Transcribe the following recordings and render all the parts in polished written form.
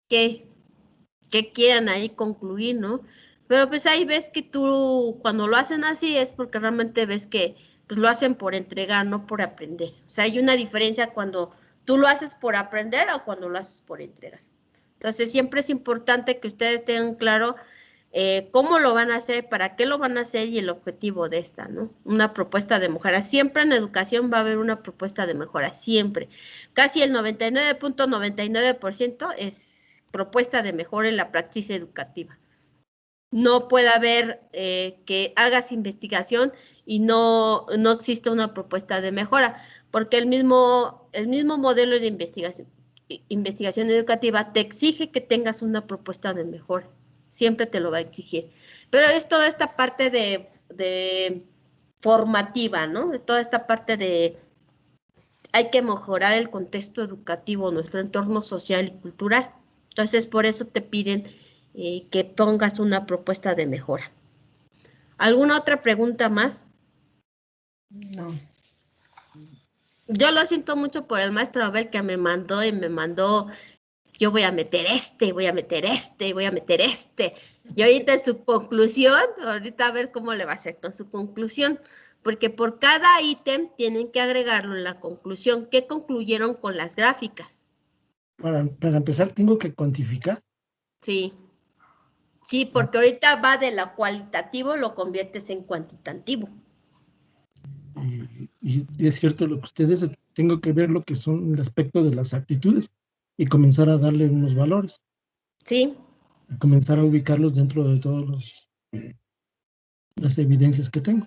que, que quieran ahí concluir, ¿no? Pero pues ahí ves que tú, cuando lo hacen así, es porque realmente ves que pues lo hacen por entregar, no por aprender. O sea, hay una diferencia cuando tú lo haces por aprender o cuando lo haces por entregar. Entonces, siempre es importante que ustedes tengan claro cómo lo van a hacer, para qué lo van a hacer y el objetivo de esta, ¿no? Una propuesta de mejora. Siempre en educación va a haber una propuesta de mejora, siempre. Casi el 99.99% es propuesta de mejora en la práctica educativa. No puede haber que hagas investigación y no existe una propuesta de mejora, porque el mismo modelo de investigación educativa te exige que tengas una propuesta de mejora, siempre te lo va a exigir. Pero es toda esta parte de formativa, ¿no? De toda esta parte de hay que mejorar el contexto educativo, nuestro entorno social y cultural. Entonces, por eso te piden que pongas una propuesta de mejora. ¿Alguna otra pregunta más? No. Yo lo siento mucho por el maestro Abel que me mandó, yo voy a meter este, voy a meter este, voy a meter este. Y ahorita en su conclusión, ahorita a ver cómo le va a hacer con su conclusión, porque por cada ítem tienen que agregarlo en la conclusión. ¿Qué concluyeron con las gráficas? Para empezar, tengo que cuantificar. Sí, sí, porque ahorita va de lo cualitativo, lo conviertes en cuantitativo. Y es cierto lo que ustedes, tengo que ver lo que son el aspecto de las actitudes y comenzar a darle unos valores. Sí. Y comenzar a ubicarlos dentro de todas las evidencias que tengo.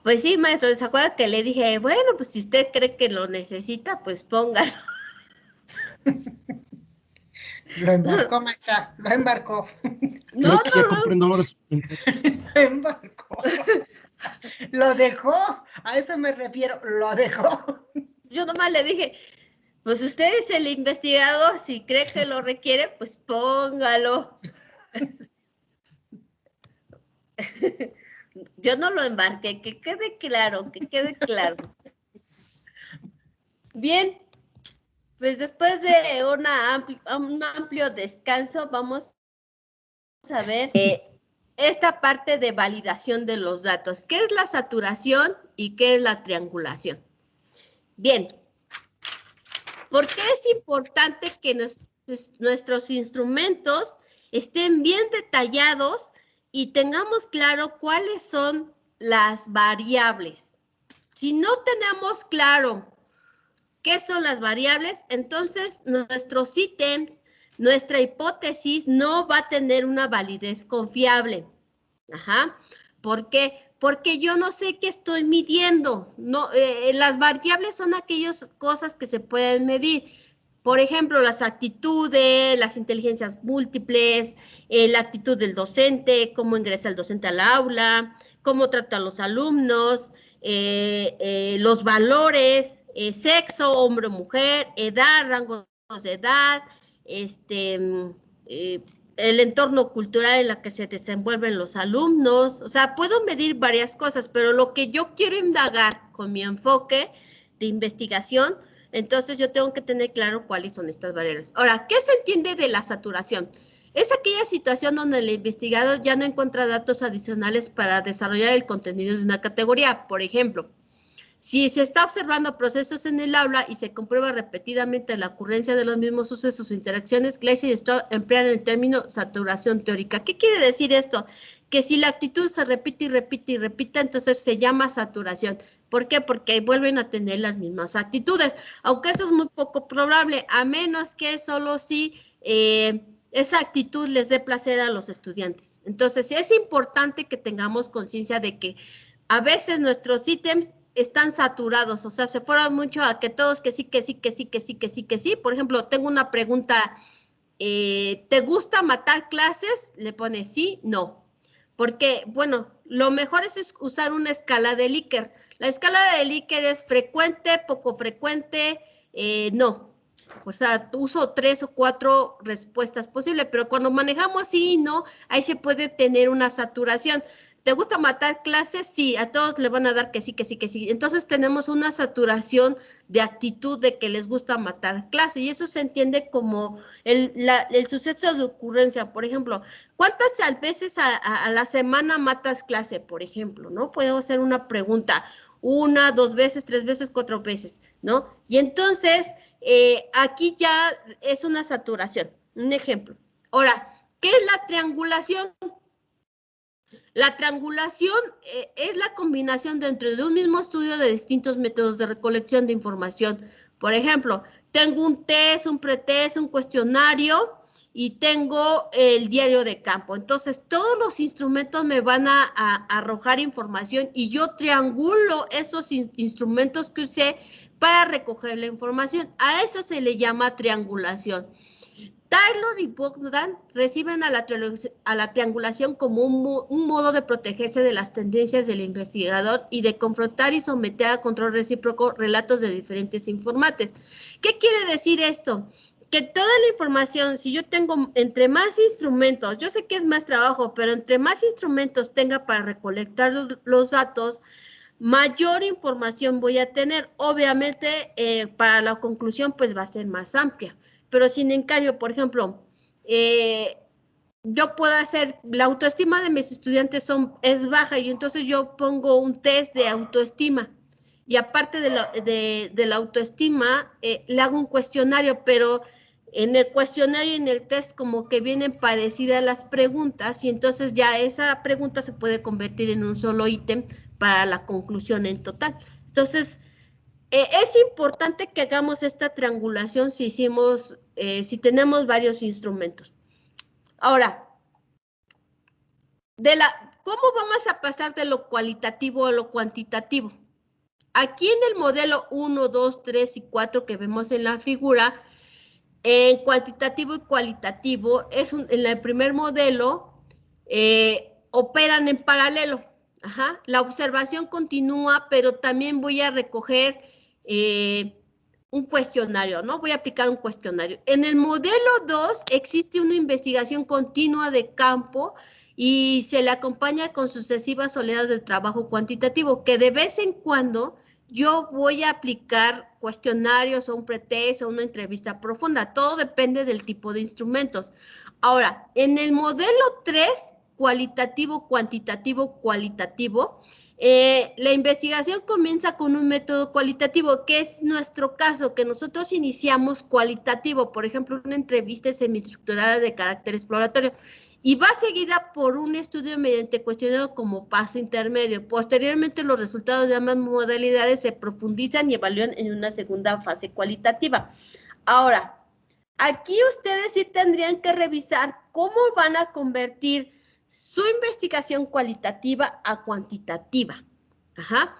Pues sí, maestro, ¿se acuerda que le dije, bueno, pues si usted cree que lo necesita, pues póngalo? Lo embarcó, maestra, lo embarcó. No, Creo que ya no, no. comprendo ahora su Lo embarcó. Lo dejó, a eso me refiero, lo dejó. Yo nomás le dije, pues usted es el investigador, si cree que lo requiere, pues póngalo. Yo no lo embarqué, que quede claro, que quede claro. Bien, pues después de un amplio descanso, vamos a ver esta parte de validación de los datos. ¿Qué es la saturación y qué es la triangulación? Bien, ¿por qué es importante que nuestros instrumentos estén bien detallados y tengamos claro cuáles son las variables? Si no tenemos claro qué son las variables, entonces nuestros ítems, nuestra hipótesis no va a tener una validez confiable. Ajá. ¿Por qué? Porque yo no sé qué estoy midiendo. No, las variables son aquellas cosas que se pueden medir. Por ejemplo, las actitudes, las inteligencias múltiples, la actitud del docente, cómo ingresa el docente al aula, cómo trata a los alumnos, los valores, sexo, hombre o mujer, edad, rangos de edad, el entorno cultural en el que se desenvuelven los alumnos. O sea, puedo medir varias cosas, pero lo que yo quiero indagar con mi enfoque de investigación, entonces yo tengo que tener claro cuáles son estas variables. Ahora, ¿qué se entiende de la saturación? Es aquella situación donde el investigador ya no encuentra datos adicionales para desarrollar el contenido de una categoría. Por ejemplo, si se está observando procesos en el aula y se comprueba repetidamente la ocurrencia de los mismos sucesos o interacciones, Gleason y Stroud emplean el término saturación teórica. ¿Qué quiere decir esto? Que si la actitud se repite y repite y repite, entonces se llama saturación. ¿Por qué? Porque vuelven a tener las mismas actitudes, aunque eso es muy poco probable, a menos que solo si esa actitud les dé placer a los estudiantes. Entonces, es importante que tengamos conciencia de que a veces nuestros ítems están saturados, o sea, se fueron mucho a que todos que sí, que sí, que sí, que sí, que sí, que sí. Por ejemplo, tengo una pregunta, ¿te gusta matar clases? Le pone sí, no. Porque, bueno, lo mejor es usar una escala de Likert. La escala de Likert es frecuente, poco frecuente, no. O sea, uso 3 o 4 respuestas posibles, pero cuando manejamos sí y no, ahí se puede tener una saturación. ¿te gusta matar clases? Sí, a todos le van a dar que sí, que sí, que sí. Entonces tenemos una saturación de actitud de que les gusta matar clases y eso se entiende como el suceso de ocurrencia. Por ejemplo, ¿cuántas veces a la semana matas clase, por ejemplo? ¿No? Puedo hacer una pregunta. 1, 2 veces, 3 veces, 4 veces, ¿no? Y entonces, aquí ya es una saturación. Un ejemplo. Ahora, ¿qué es la triangulación? La triangulación es la combinación dentro de un mismo estudio de distintos métodos de recolección de información. Por ejemplo, tengo un test, un pretest, un cuestionario y tengo el diario de campo. Entonces, todos los instrumentos me van a arrojar información y yo triangulo esos instrumentos que usé para recoger la información. A eso se le llama triangulación. Taylor y Bogdan reciben a la triangulación como un modo de protegerse de las tendencias del investigador y de confrontar y someter a control recíproco relatos de diferentes informantes. ¿Qué quiere decir esto? Que toda la información, si yo tengo entre más instrumentos, yo sé que es más trabajo, pero entre más instrumentos tenga para recolectar los datos, mayor información voy a tener. Obviamente, para la conclusión, pues va a ser más amplia. Pero sin en cambio, por ejemplo, yo puedo hacer, la autoestima de mis estudiantes es baja y entonces yo pongo un test de autoestima. Y aparte de la autoestima, le hago un cuestionario, pero en el cuestionario y en el test como que vienen parecidas las preguntas y entonces ya esa pregunta se puede convertir en un solo ítem para la conclusión en total. Entonces, es importante que hagamos esta triangulación si tenemos varios instrumentos. Ahora, ¿cómo vamos a pasar de lo cualitativo a lo cuantitativo? Aquí en el modelo 1, 2, 3 y 4 que vemos en la figura, en cuantitativo y cualitativo, en el primer modelo, operan en paralelo. Ajá. La observación continúa, pero también voy a recoger un cuestionario, ¿no? Voy a aplicar un cuestionario. En el modelo 2 existe una investigación continua de campo y se le acompaña con sucesivas oleadas del trabajo cuantitativo, que de vez en cuando yo voy a aplicar cuestionarios o un pretest o una entrevista profunda. Todo depende del tipo de instrumentos. Ahora, en el modelo 3, cualitativo, cuantitativo, cualitativo, la investigación comienza con un método cualitativo, que es nuestro caso, que nosotros iniciamos cualitativo, por ejemplo, una entrevista semiestructurada de carácter exploratorio, y va seguida por un estudio mediante cuestionario como paso intermedio. Posteriormente, los resultados de ambas modalidades se profundizan y evalúan en una segunda fase cualitativa. Ahora, aquí ustedes sí tendrían que revisar cómo van a convertir su investigación cualitativa a cuantitativa. Ajá.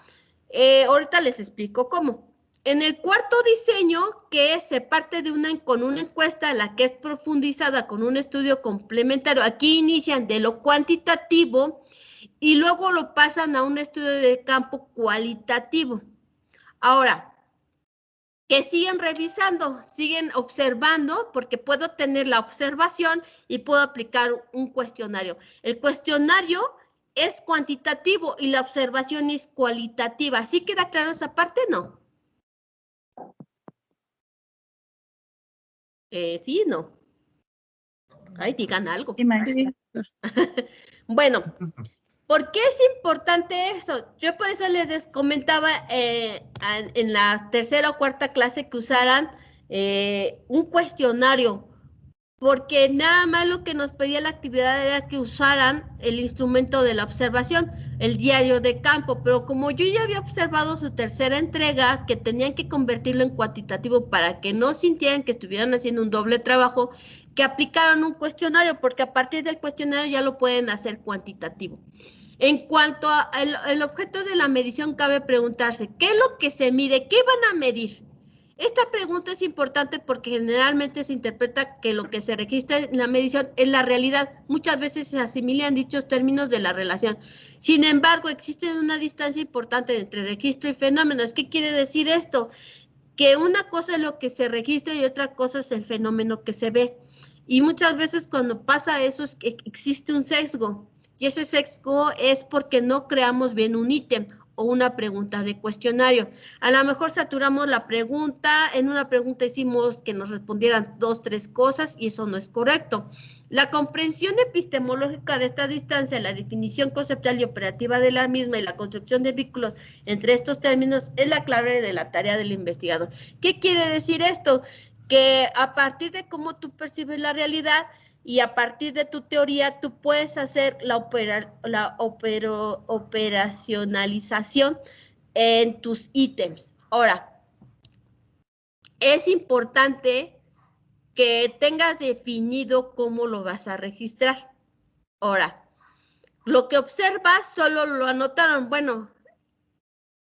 Ahorita les explico cómo. En el cuarto diseño, que se parte con una encuesta, la que es profundizada con un estudio complementario, aquí inician de lo cuantitativo y luego lo pasan a un estudio de campo cualitativo. Ahora, que siguen revisando, siguen observando, porque puedo tener la observación y puedo aplicar un cuestionario. El cuestionario es cuantitativo y la observación es cualitativa. ¿Sí queda claro esa parte? No. Sí, no. Ay, digan algo. Sí, maestra. Bueno, ¿por qué es importante eso? Yo por eso les comentaba en la tercera o cuarta clase que usaran un cuestionario, porque nada más lo que nos pedía la actividad era que usaran el instrumento de la observación, el diario de campo, pero como yo ya había observado su tercera entrega, que tenían que convertirlo en cuantitativo para que no sintieran que estuvieran haciendo un doble trabajo, que aplicaran un cuestionario, porque a partir del cuestionario ya lo pueden hacer cuantitativo. En cuanto al objeto de la medición, cabe preguntarse, ¿qué es lo que se mide? ¿Qué van a medir? Esta pregunta es importante porque generalmente se interpreta que lo que se registra en la medición es la realidad. Muchas veces se asimilan dichos términos de la relación. Sin embargo, existe una distancia importante entre registro y fenómenos. ¿Qué quiere decir esto? Que una cosa es lo que se registra y otra cosa es el fenómeno que se ve. Y muchas veces cuando pasa eso es que existe un sesgo. Y ese sesgo es porque no creamos bien un ítem o una pregunta de cuestionario. A lo mejor saturamos la pregunta, en una pregunta hicimos que nos respondieran 2, 3 cosas y eso no es correcto. La comprensión epistemológica de esta distancia, la definición conceptual y operativa de la misma y la construcción de vínculos entre estos términos es la clave de la tarea del investigador. ¿Qué quiere decir esto? Que a partir de cómo tú percibes la realidad y a partir de tu teoría, tú puedes hacer la operacionalización en tus ítems. Ahora, es importante que tengas definido cómo lo vas a registrar. Ahora, lo que observas solo lo anotaron. Bueno,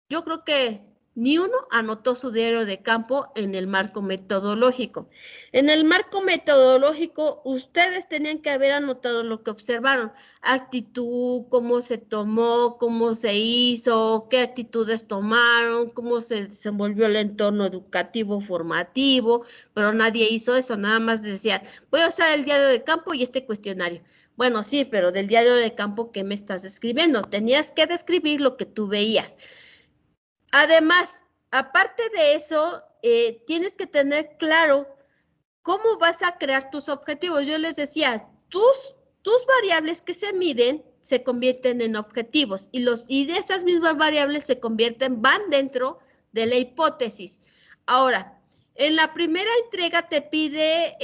yo creo que ni uno anotó su diario de campo en el marco metodológico. En el marco metodológico, ustedes tenían que haber anotado lo que observaron. Actitud, cómo se tomó, cómo se hizo, qué actitudes tomaron, cómo se desenvolvió el entorno educativo formativo, pero nadie hizo eso, nada más decían, voy a usar el diario de campo y este cuestionario. Bueno, sí, pero del diario de campo, ¿qué me estás escribiendo? Tenías que describir lo que tú veías. Además, aparte de eso, tienes que tener claro cómo vas a crear tus objetivos. Yo les decía, tus variables que se miden se convierten en objetivos y de esas mismas variables van dentro de la hipótesis. Ahora, en la primera entrega te pide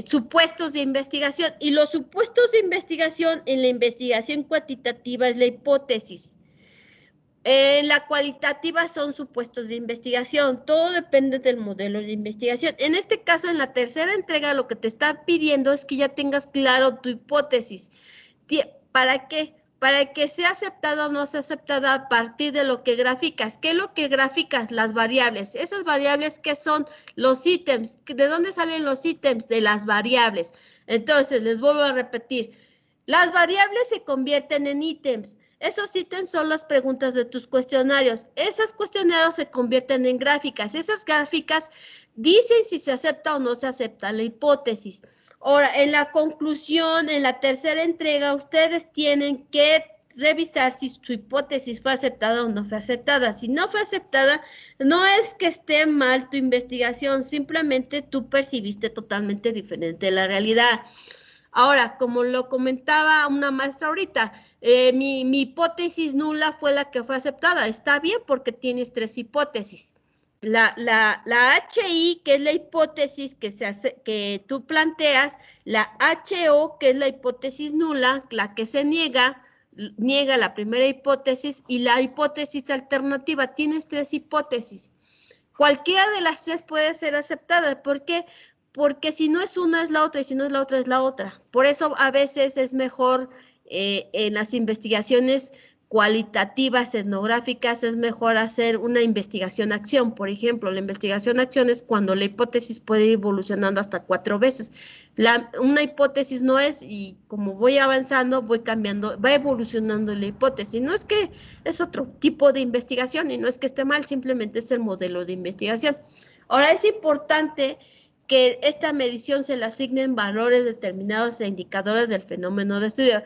supuestos de investigación y los supuestos de investigación en la investigación cuantitativa es la hipótesis. En la cualitativa son supuestos de investigación, todo depende del modelo de investigación. En este caso, en la tercera entrega, lo que te está pidiendo es que ya tengas claro tu hipótesis. ¿Para qué? Para que sea aceptada o no sea aceptada a partir de lo que graficas. ¿Qué es lo que graficas? Las variables. Esas variables, ¿qué son? Los ítems. ¿De dónde salen los ítems? De las variables. Entonces, les vuelvo a repetir. Las variables se convierten en ítems. Esos ítems son las preguntas de tus cuestionarios. Esos cuestionarios se convierten en gráficas. Esas gráficas dicen si se acepta o no se acepta la hipótesis. Ahora, en la conclusión, en la tercera entrega, ustedes tienen que revisar si su hipótesis fue aceptada o no fue aceptada. Si no fue aceptada, no es que esté mal tu investigación, simplemente tú percibiste totalmente diferente la realidad. Ahora, como lo comentaba una maestra ahorita, mi hipótesis nula fue la que fue aceptada. Está bien porque tienes 3 hipótesis. La HI, que es la hipótesis que tú planteas, la HO, que es la hipótesis nula, la que se niega la primera hipótesis, y la hipótesis alternativa. Tienes 3 hipótesis. Cualquiera de las 3 puede ser aceptada. ¿Por qué? Porque si no es una es la otra y si no es la otra es la otra. Por eso a veces es mejor en las investigaciones cualitativas, etnográficas, es mejor hacer una investigación-acción. Por ejemplo, la investigación-acción es cuando la hipótesis puede ir evolucionando hasta 4 veces. Una hipótesis no es, y como voy avanzando, voy cambiando, va evolucionando la hipótesis. No es que es otro tipo de investigación y no es que esté mal, simplemente es el modelo de investigación. Ahora, es importante que esta medición se le asignen valores determinados e indicadores del fenómeno de estudio.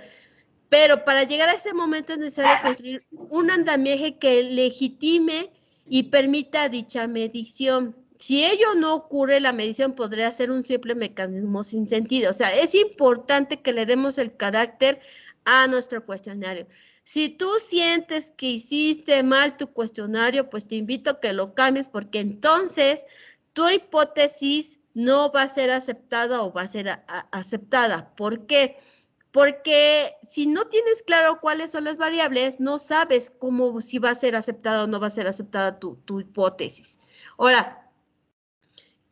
Pero para llegar a ese momento es necesario construir un andamiaje que legitime y permita dicha medición. Si ello no ocurre, la medición podría ser un simple mecanismo sin sentido. O sea, es importante que le demos el carácter a nuestro cuestionario. Si tú sientes que hiciste mal tu cuestionario, pues te invito a que lo cambies porque entonces tu hipótesis no va a ser aceptada o va a ser aceptada. ¿Por qué? Porque si no tienes claro cuáles son las variables, no sabes cómo, si va a ser aceptada o no va a ser aceptada tu hipótesis. Ahora,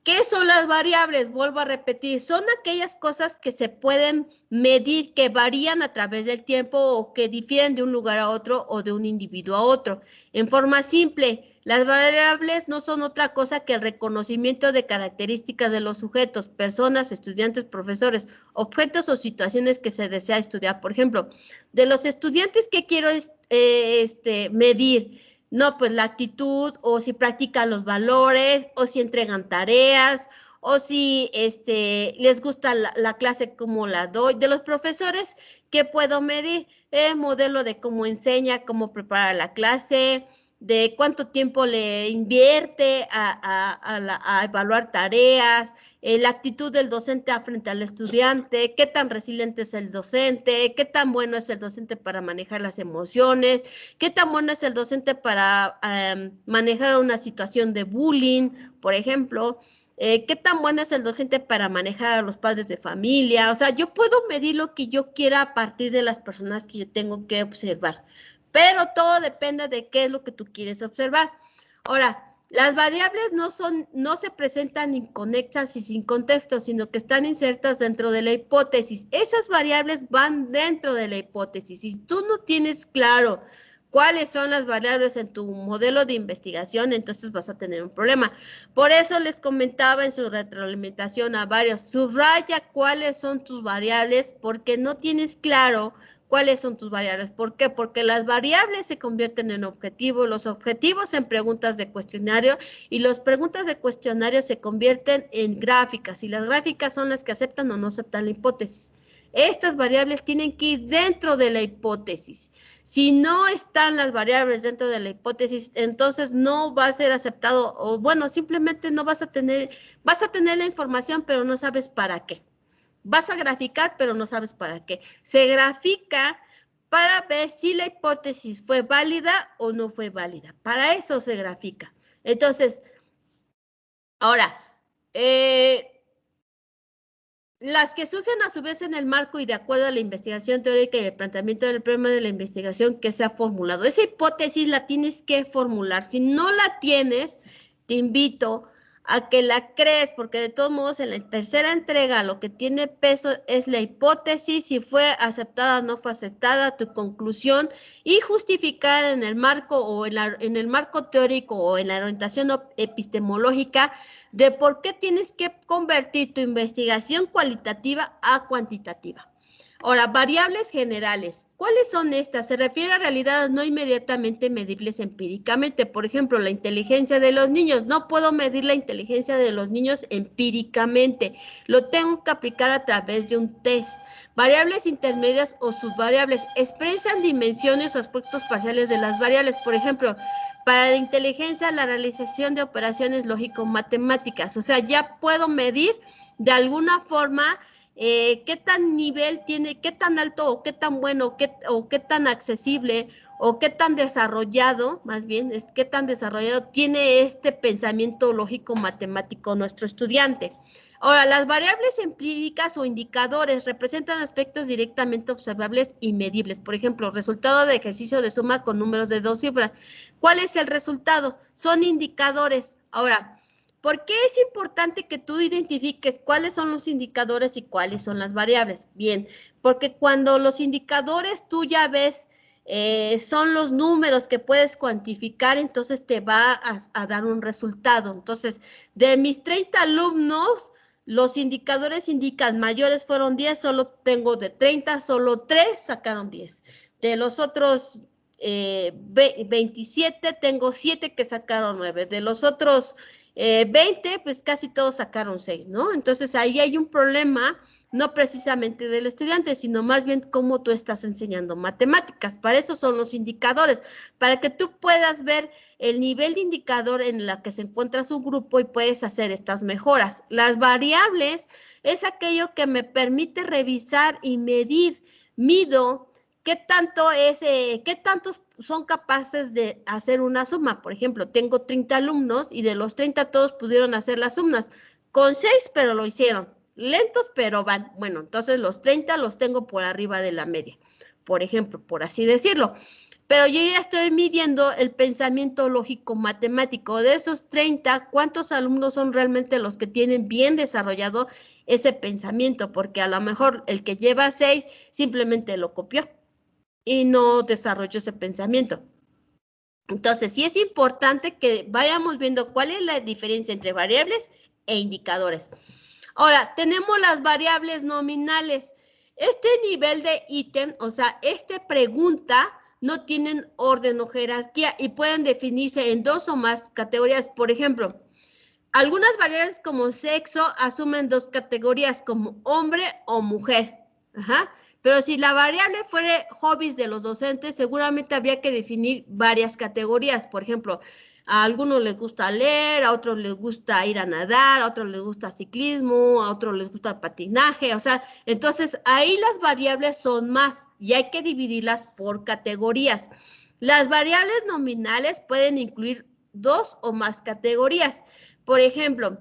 ¿qué son las variables? Vuelvo a repetir, son aquellas cosas que se pueden medir, que varían a través del tiempo o que difieren de un lugar a otro o de un individuo a otro. En forma simple, las variables no son otra cosa que el reconocimiento de características de los sujetos, personas, estudiantes, profesores, objetos o situaciones que se desea estudiar. Por ejemplo, de los estudiantes que quiero medir, no, pues la actitud, o si practican los valores, o si entregan tareas, o si les gusta la clase como la doy. De los profesores, ¿qué puedo medir? Modelo de cómo enseña, cómo prepara la clase, de cuánto tiempo le invierte a evaluar tareas, la actitud del docente frente al estudiante, qué tan resiliente es el docente, qué tan bueno es el docente para manejar las emociones, qué tan bueno es el docente para manejar una situación de bullying, por ejemplo. ¿Qué tan bueno es el docente para manejar a los padres de familia? O sea, yo puedo medir lo que yo quiera a partir de las personas que yo tengo que observar, pero todo depende de qué es lo que tú quieres observar. Ahora, las variables no se presentan inconexas y sin contexto, sino que están insertas dentro de la hipótesis. Esas variables van dentro de la hipótesis. Si tú no tienes claro cuáles son las variables en tu modelo de investigación, entonces vas a tener un problema. Por eso les comentaba en su retroalimentación a varios, subraya cuáles son tus variables, porque no tienes claro cuáles son tus variables. ¿Por qué? Porque las variables se convierten en objetivos, los objetivos en preguntas de cuestionario y las preguntas de cuestionario se convierten en gráficas y las gráficas son las que aceptan o no aceptan la hipótesis. Estas variables tienen que ir dentro de la hipótesis. Si no están las variables dentro de la hipótesis, entonces no va a ser aceptado o bueno, simplemente no vas a tener la información, pero no sabes para qué. Vas a graficar, pero no sabes para qué. Se grafica para ver si la hipótesis fue válida o no fue válida. Para eso se grafica. Entonces, ahora, las que surgen a su vez en el marco y de acuerdo a la investigación teórica y el planteamiento del problema de la investigación que se ha formulado. Esa hipótesis la tienes que formular. Si no la tienes, te invito a que la crees, porque de todos modos en la tercera entrega lo que tiene peso es la hipótesis, si fue aceptada o no fue aceptada, tu conclusión y justificar en el marco o en el marco teórico o en la orientación epistemológica de por qué tienes que convertir tu investigación cualitativa a cuantitativa. Ahora, variables generales. ¿Cuáles son estas? Se refiere a realidades no inmediatamente medibles empíricamente. Por ejemplo, la inteligencia de los niños. No puedo medir la inteligencia de los niños empíricamente. Lo tengo que aplicar a través de un test. Variables intermedias o subvariables expresan dimensiones o aspectos parciales de las variables. Por ejemplo, para la inteligencia, la realización de operaciones lógico-matemáticas. O sea, ya puedo medir de alguna forma qué tan nivel tiene, qué tan alto o qué tan bueno o qué tan accesible o qué tan desarrollado, más bien, qué tan desarrollado tiene este pensamiento lógico-matemático nuestro estudiante. Ahora, las variables empíricas o indicadores representan aspectos directamente observables y medibles. Por ejemplo, resultado de ejercicio de suma con números de 2 cifras. ¿Cuál es el resultado? Son indicadores. Ahora, ¿por qué es importante que tú identifiques cuáles son los indicadores y cuáles son las variables? Bien, porque cuando los indicadores tú ya ves son los números que puedes cuantificar, entonces te va a dar un resultado. Entonces, de mis 30 alumnos, los indicadores indican mayores fueron 10, solo tengo de 30, solo 3 sacaron 10. De los otros 27, tengo 7 que sacaron 9. De los otros 20, pues casi todos sacaron 6, ¿no? Entonces ahí hay un problema, no precisamente del estudiante, sino más bien cómo tú estás enseñando matemáticas. Para eso son los indicadores, para que tú puedas ver el nivel de indicador en la que se encuentra su grupo y puedes hacer estas mejoras. Las variables es aquello que me permite revisar y medir, mido qué tantos son capaces de hacer una suma. Por ejemplo, tengo 30 alumnos y de los 30 todos pudieron hacer las sumas. Con 6, pero lo hicieron. Lentos, pero van. Bueno, entonces los 30 los tengo por arriba de la media, por ejemplo, por así decirlo. Pero yo ya estoy midiendo el pensamiento lógico-matemático. De esos 30, ¿cuántos alumnos son realmente los que tienen bien desarrollado ese pensamiento? Porque a lo mejor el que lleva 6 simplemente lo copió y no desarrolló ese pensamiento. Entonces, sí es importante que vayamos viendo cuál es la diferencia entre variables e indicadores. Ahora, tenemos las variables nominales. Este nivel de ítem, o sea, esta pregunta, no tienen orden o jerarquía y pueden definirse en 2 o más categorías. Por ejemplo, Algunas variables como sexo asumen dos categorías, como hombre o mujer. Ajá. Pero si la variable fuera hobbies de los docentes, seguramente habría que definir varias categorías. Por ejemplo, a algunos les gusta leer, a otros les gusta ir a nadar, a otros les gusta ciclismo, a otros les gusta patinaje. O sea, entonces ahí las variables son más y hay que dividirlas por categorías. Las variables nominales pueden incluir dos o más categorías. Por ejemplo,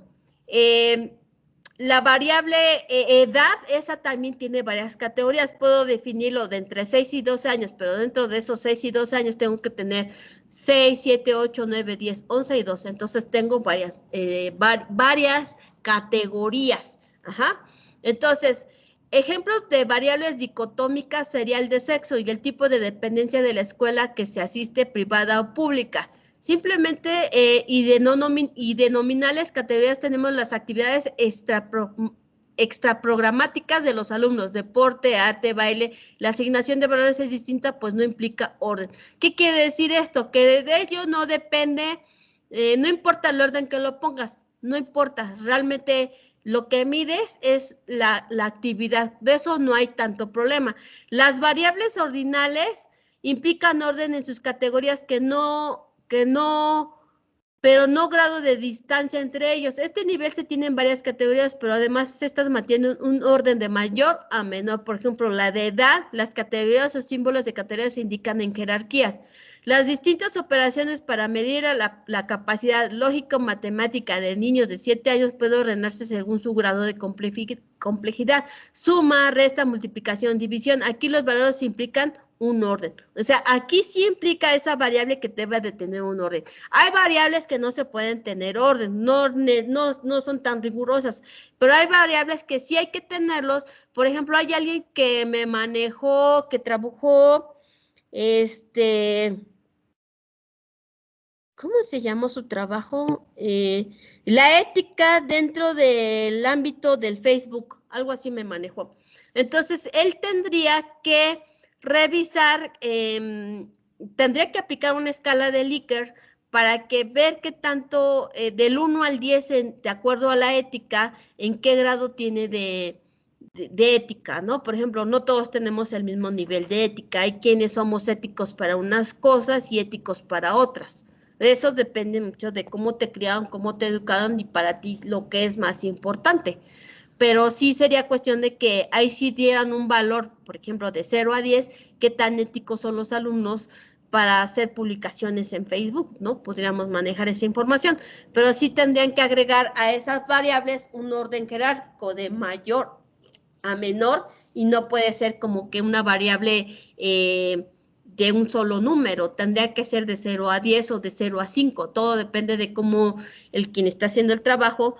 la variable edad, esa también tiene varias categorías. Puedo definirlo de entre 6 y 12 años, pero dentro de esos 6 y 12 años tengo que tener 6, 7, 8, 9, 10, 11 y 12. Entonces tengo varias categorías. Ajá. Entonces, ejemplos de variables dicotómicas sería el de sexo y el tipo de dependencia de la escuela que se asiste, privada o pública. Simplemente, y de nominales categorías tenemos las actividades extraprogramáticas de los alumnos, deporte, arte, baile. La asignación de valores es distinta, pues no implica orden. ¿Qué quiere decir esto? Que de ello no depende, no importa el orden que lo pongas, no importa, realmente lo que mides es la actividad, de eso no hay tanto problema. Las variables ordinales implican orden en sus categorías pero no grado de distancia entre ellos. Este nivel se tiene en varias categorías, pero además estas mantienen un orden de mayor a menor. Por ejemplo, la de edad, las categorías o símbolos de categorías se indican en jerarquías. Las distintas operaciones para medir la capacidad lógico-matemática de niños de 7 años pueden ordenarse según su grado de complejidad. Suma, resta, multiplicación, división. Aquí los valores implican un orden. O sea, aquí sí implica esa variable que debe de tener un orden. Hay variables que no se pueden tener orden, no son tan rigurosas, pero hay variables que sí hay que tenerlos. Por ejemplo, hay alguien que me manejó, que trabajó, ¿cómo se llamó su trabajo? La ética dentro del ámbito del Facebook, algo así me manejó. Entonces, él tendría que revisar, tendría que aplicar una escala de Likert para que ver qué tanto, del 1 al 10, de acuerdo a la ética, en qué grado tiene de ética, ¿no? Por ejemplo, no todos tenemos el mismo nivel de ética. Hay quienes somos éticos para unas cosas y éticos para otras. Eso depende mucho de cómo te criaron, cómo te educaron y para ti lo que es más importante. Pero sí sería cuestión de que ahí sí dieran un valor, por ejemplo, de 0 a 10, qué tan éticos son los alumnos para hacer publicaciones en Facebook, ¿no? Podríamos manejar esa información, pero sí tendrían que agregar a esas variables un orden jerárquico de mayor a menor y no puede ser como que una variable de un solo número, tendría que ser de 0 a 10 o de 0 a 5, todo depende de cómo quien está haciendo el trabajo,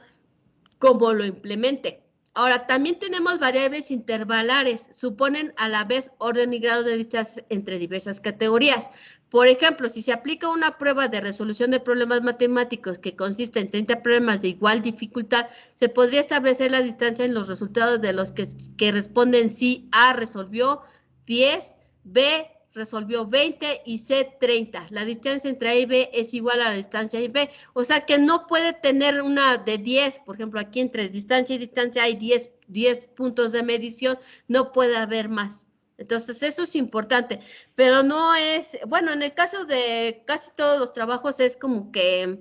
cómo lo implemente. Ahora, también tenemos variables intervalares, suponen a la vez orden y grado de distancia entre diversas categorías. Por ejemplo, si se aplica una prueba de resolución de problemas matemáticos que consiste en 30 problemas de igual dificultad, se podría establecer la distancia en los resultados de los que responden si A resolvió 10, B resolvió 20 y C 30. La distancia entre A y B es igual a la distancia A y B. O sea que no puede tener una de 10, por ejemplo, aquí entre distancia y distancia hay 10 puntos de medición, no puede haber más. Entonces, eso es importante, pero no es, bueno, en el caso de casi todos los trabajos es como que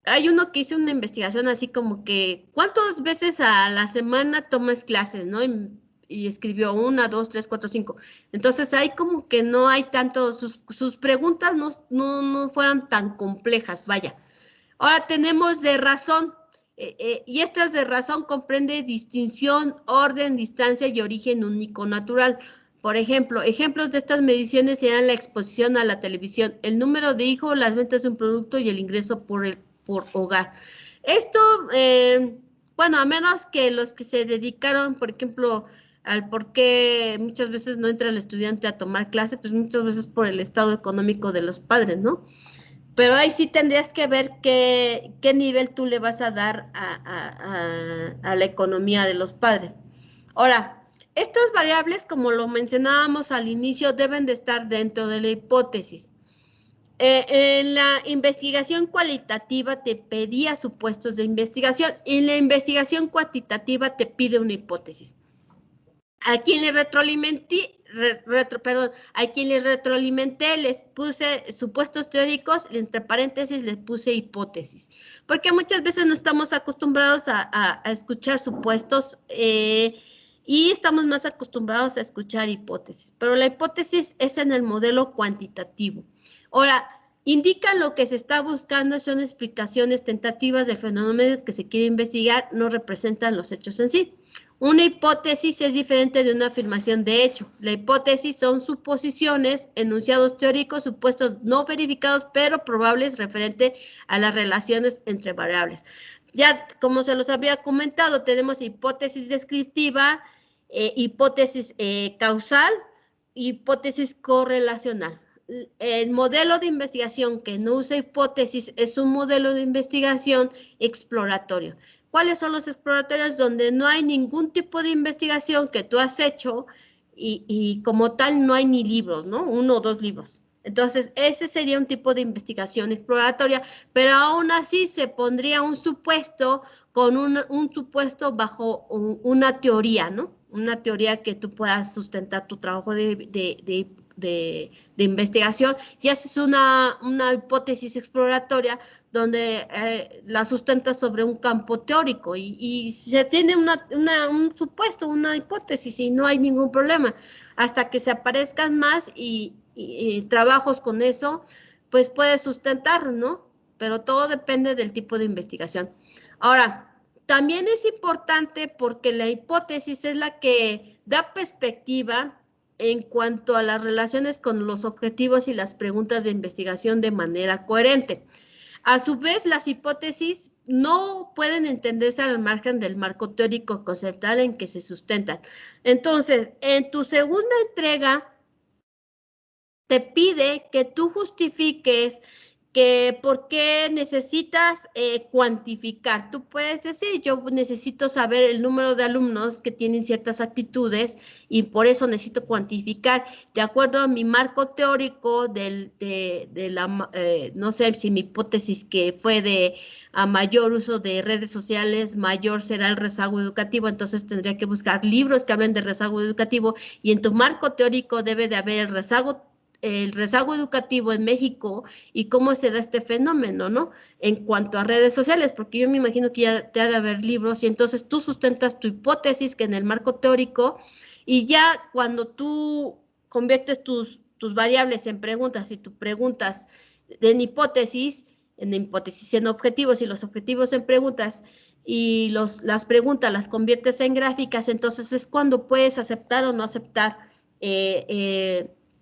hay uno que hizo una investigación así como que, ¿cuántas veces a la semana tomas clases, no? Y escribió 1, 2, 3, 4, 5. Entonces, hay como que no hay tanto, sus preguntas no fueran tan complejas, vaya. Ahora tenemos de razón, y estas de razón comprende distinción, orden, distancia y origen único natural. Por ejemplo, ejemplos de estas mediciones serán la exposición a la televisión, el número de hijos, las ventas de un producto y el ingreso por hogar. Esto, bueno, a menos que los que se dedicaron, por ejemplo, al por qué muchas veces no entra el estudiante a tomar clase, pues muchas veces por el estado económico de los padres, ¿no? Pero ahí sí tendrías que ver qué nivel tú le vas a dar a la economía de los padres. Ahora, estas variables, como lo mencionábamos al inicio, deben de estar dentro de la hipótesis. En la investigación cualitativa te pedía supuestos de investigación. En la investigación cuantitativa te pide una hipótesis. A quien le retroalimenté, les puse supuestos teóricos, entre paréntesis les puse hipótesis, porque muchas veces no estamos acostumbrados a escuchar supuestos y estamos más acostumbrados a escuchar hipótesis, pero la hipótesis es en el modelo cuantitativo. Ahora, indica lo que se está buscando, son explicaciones tentativas del fenómeno que se quiere investigar, no representan los hechos en sí. Una hipótesis es diferente de una afirmación de hecho. La hipótesis son suposiciones, enunciados teóricos, supuestos no verificados, pero probables referente a las relaciones entre variables. Ya, como se los había comentado, tenemos hipótesis descriptiva, hipótesis causal, hipótesis correlacional. El modelo de investigación que no usa hipótesis es un modelo de investigación exploratorio. ¿Cuáles son los exploratorios? Donde no hay ningún tipo de investigación que tú has hecho y como tal no hay ni libros, ¿no? 1 o 2 libros. Entonces, ese sería un tipo de investigación exploratoria, pero aún así se pondría un supuesto con un supuesto bajo una teoría, ¿no? Una teoría que tú puedas sustentar tu trabajo de investigación y haces una hipótesis exploratoria donde la sustenta sobre un campo teórico y se tiene un supuesto, una hipótesis y no hay ningún problema. Hasta que se aparezcan más y trabajos con eso, pues puedes sustentar, ¿no? Pero todo depende del tipo de investigación. Ahora, también es importante porque la hipótesis es la que da perspectiva en cuanto a las relaciones con los objetivos y las preguntas de investigación de manera coherente. A su vez, las hipótesis no pueden entenderse al margen del marco teórico conceptual en que se sustentan. Entonces, en tu segunda entrega, te pide que tú justifiques que por qué necesitas cuantificar. Tú puedes decir, yo necesito saber el número de alumnos que tienen ciertas actitudes y por eso necesito cuantificar. De acuerdo a mi marco teórico no sé si mi hipótesis que fue de a mayor uso de redes sociales, mayor será el rezago educativo, entonces tendría que buscar libros que hablen de rezago educativo y en tu marco teórico debe de haber el rezago educativo en México y cómo se da este fenómeno, ¿no? En cuanto a redes sociales, porque yo me imagino que ya te ha de haber libros y entonces tú sustentas tu hipótesis que en el marco teórico y ya cuando tú conviertes tus variables en preguntas y tus preguntas en hipótesis en objetivos y los objetivos en preguntas y las preguntas las conviertes en gráficas, entonces es cuando puedes aceptar o no aceptar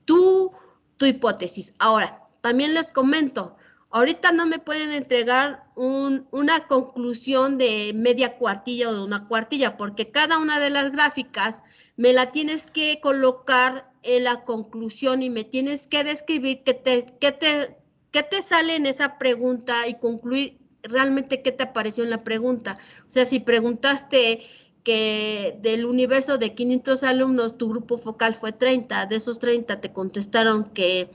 tu hipótesis. Ahora, también les comento, ahorita no me pueden entregar una conclusión de media cuartilla o de una cuartilla, porque cada una de las gráficas me la tienes que colocar en la conclusión y me tienes que describir qué te sale en esa pregunta y concluir realmente qué te apareció en la pregunta. O sea, si preguntaste que del universo de 500 alumnos, tu grupo focal fue 30, de esos 30 te contestaron que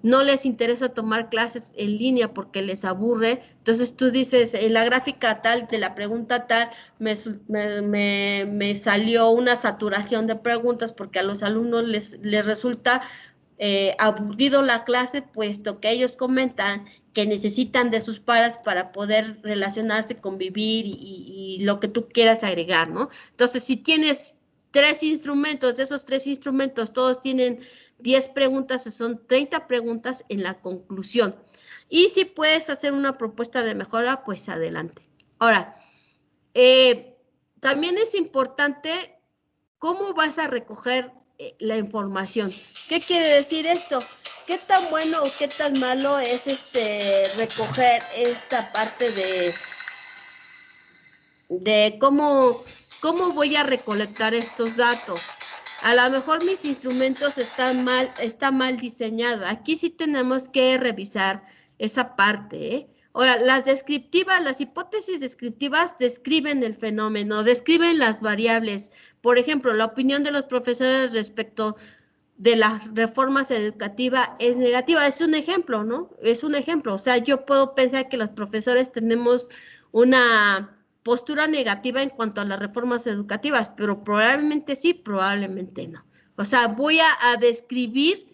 no les interesa tomar clases en línea porque les aburre, entonces tú dices, en la gráfica tal, de la pregunta tal, me salió una saturación de preguntas porque a los alumnos les resulta aburrido la clase, puesto que ellos comentan que necesitan de sus pares para poder relacionarse, convivir y lo que tú quieras agregar, ¿no? Entonces, si tienes 3 instrumentos, de esos 3 instrumentos, todos tienen 10 preguntas, son 30 preguntas en la conclusión. Y si puedes hacer una propuesta de mejora, pues adelante. Ahora, también es importante cómo vas a recoger la información. ¿Qué quiere decir esto? ¿Qué tan bueno o qué tan malo es recoger esta parte de cómo voy a recolectar estos datos? A lo mejor mis instrumentos está mal diseñado. Aquí sí tenemos que revisar esa parte, ¿eh? Ahora, las hipótesis descriptivas describen el fenómeno, describen las variables. Por ejemplo, la opinión de los profesores respecto de las reformas educativas es negativa. Es un ejemplo, ¿no? Es un ejemplo. O sea, yo puedo pensar que los profesores tenemos una postura negativa en cuanto a las reformas educativas, pero probablemente sí, probablemente no. O sea, voy a describir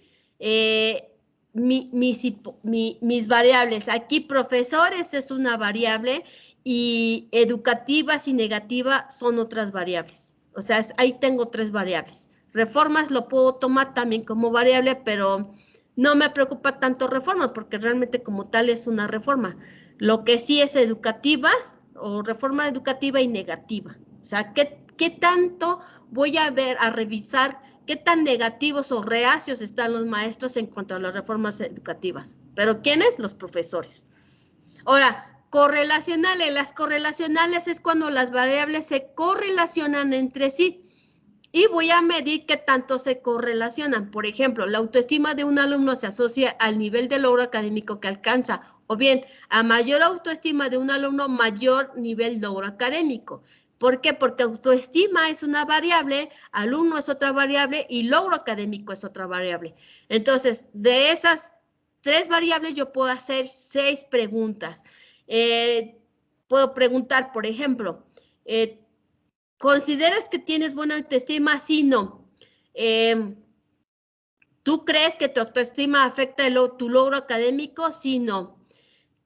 mis variables. Aquí profesores es una variable y educativas y negativas son otras variables. O sea, ahí tengo 3 variables. Reformas lo puedo tomar también como variable, pero no me preocupa tanto reformas porque realmente como tal es una reforma. Lo que sí es educativas o reforma educativa y negativa. O sea, ¿qué tanto voy a ver, a revisar qué tan negativos o reacios están los maestros en cuanto a las reformas educativas? ¿Pero quiénes? Los profesores. Ahora, correlacionales. Las correlacionales es cuando las variables se correlacionan entre sí. Y voy a medir qué tanto se correlacionan. Por ejemplo, la autoestima de un alumno se asocia al nivel de logro académico que alcanza, o bien a mayor autoestima de un alumno, mayor nivel de logro académico. ¿Por qué? Porque autoestima es una variable, alumno es otra variable y logro académico es otra variable. Entonces, de esas 3 variables yo puedo hacer 6 preguntas. Puedo preguntar, por ejemplo, ¿consideras que tienes buena autoestima? Sí, no. ¿Tú crees que tu autoestima afecta tu logro académico? Sí, no.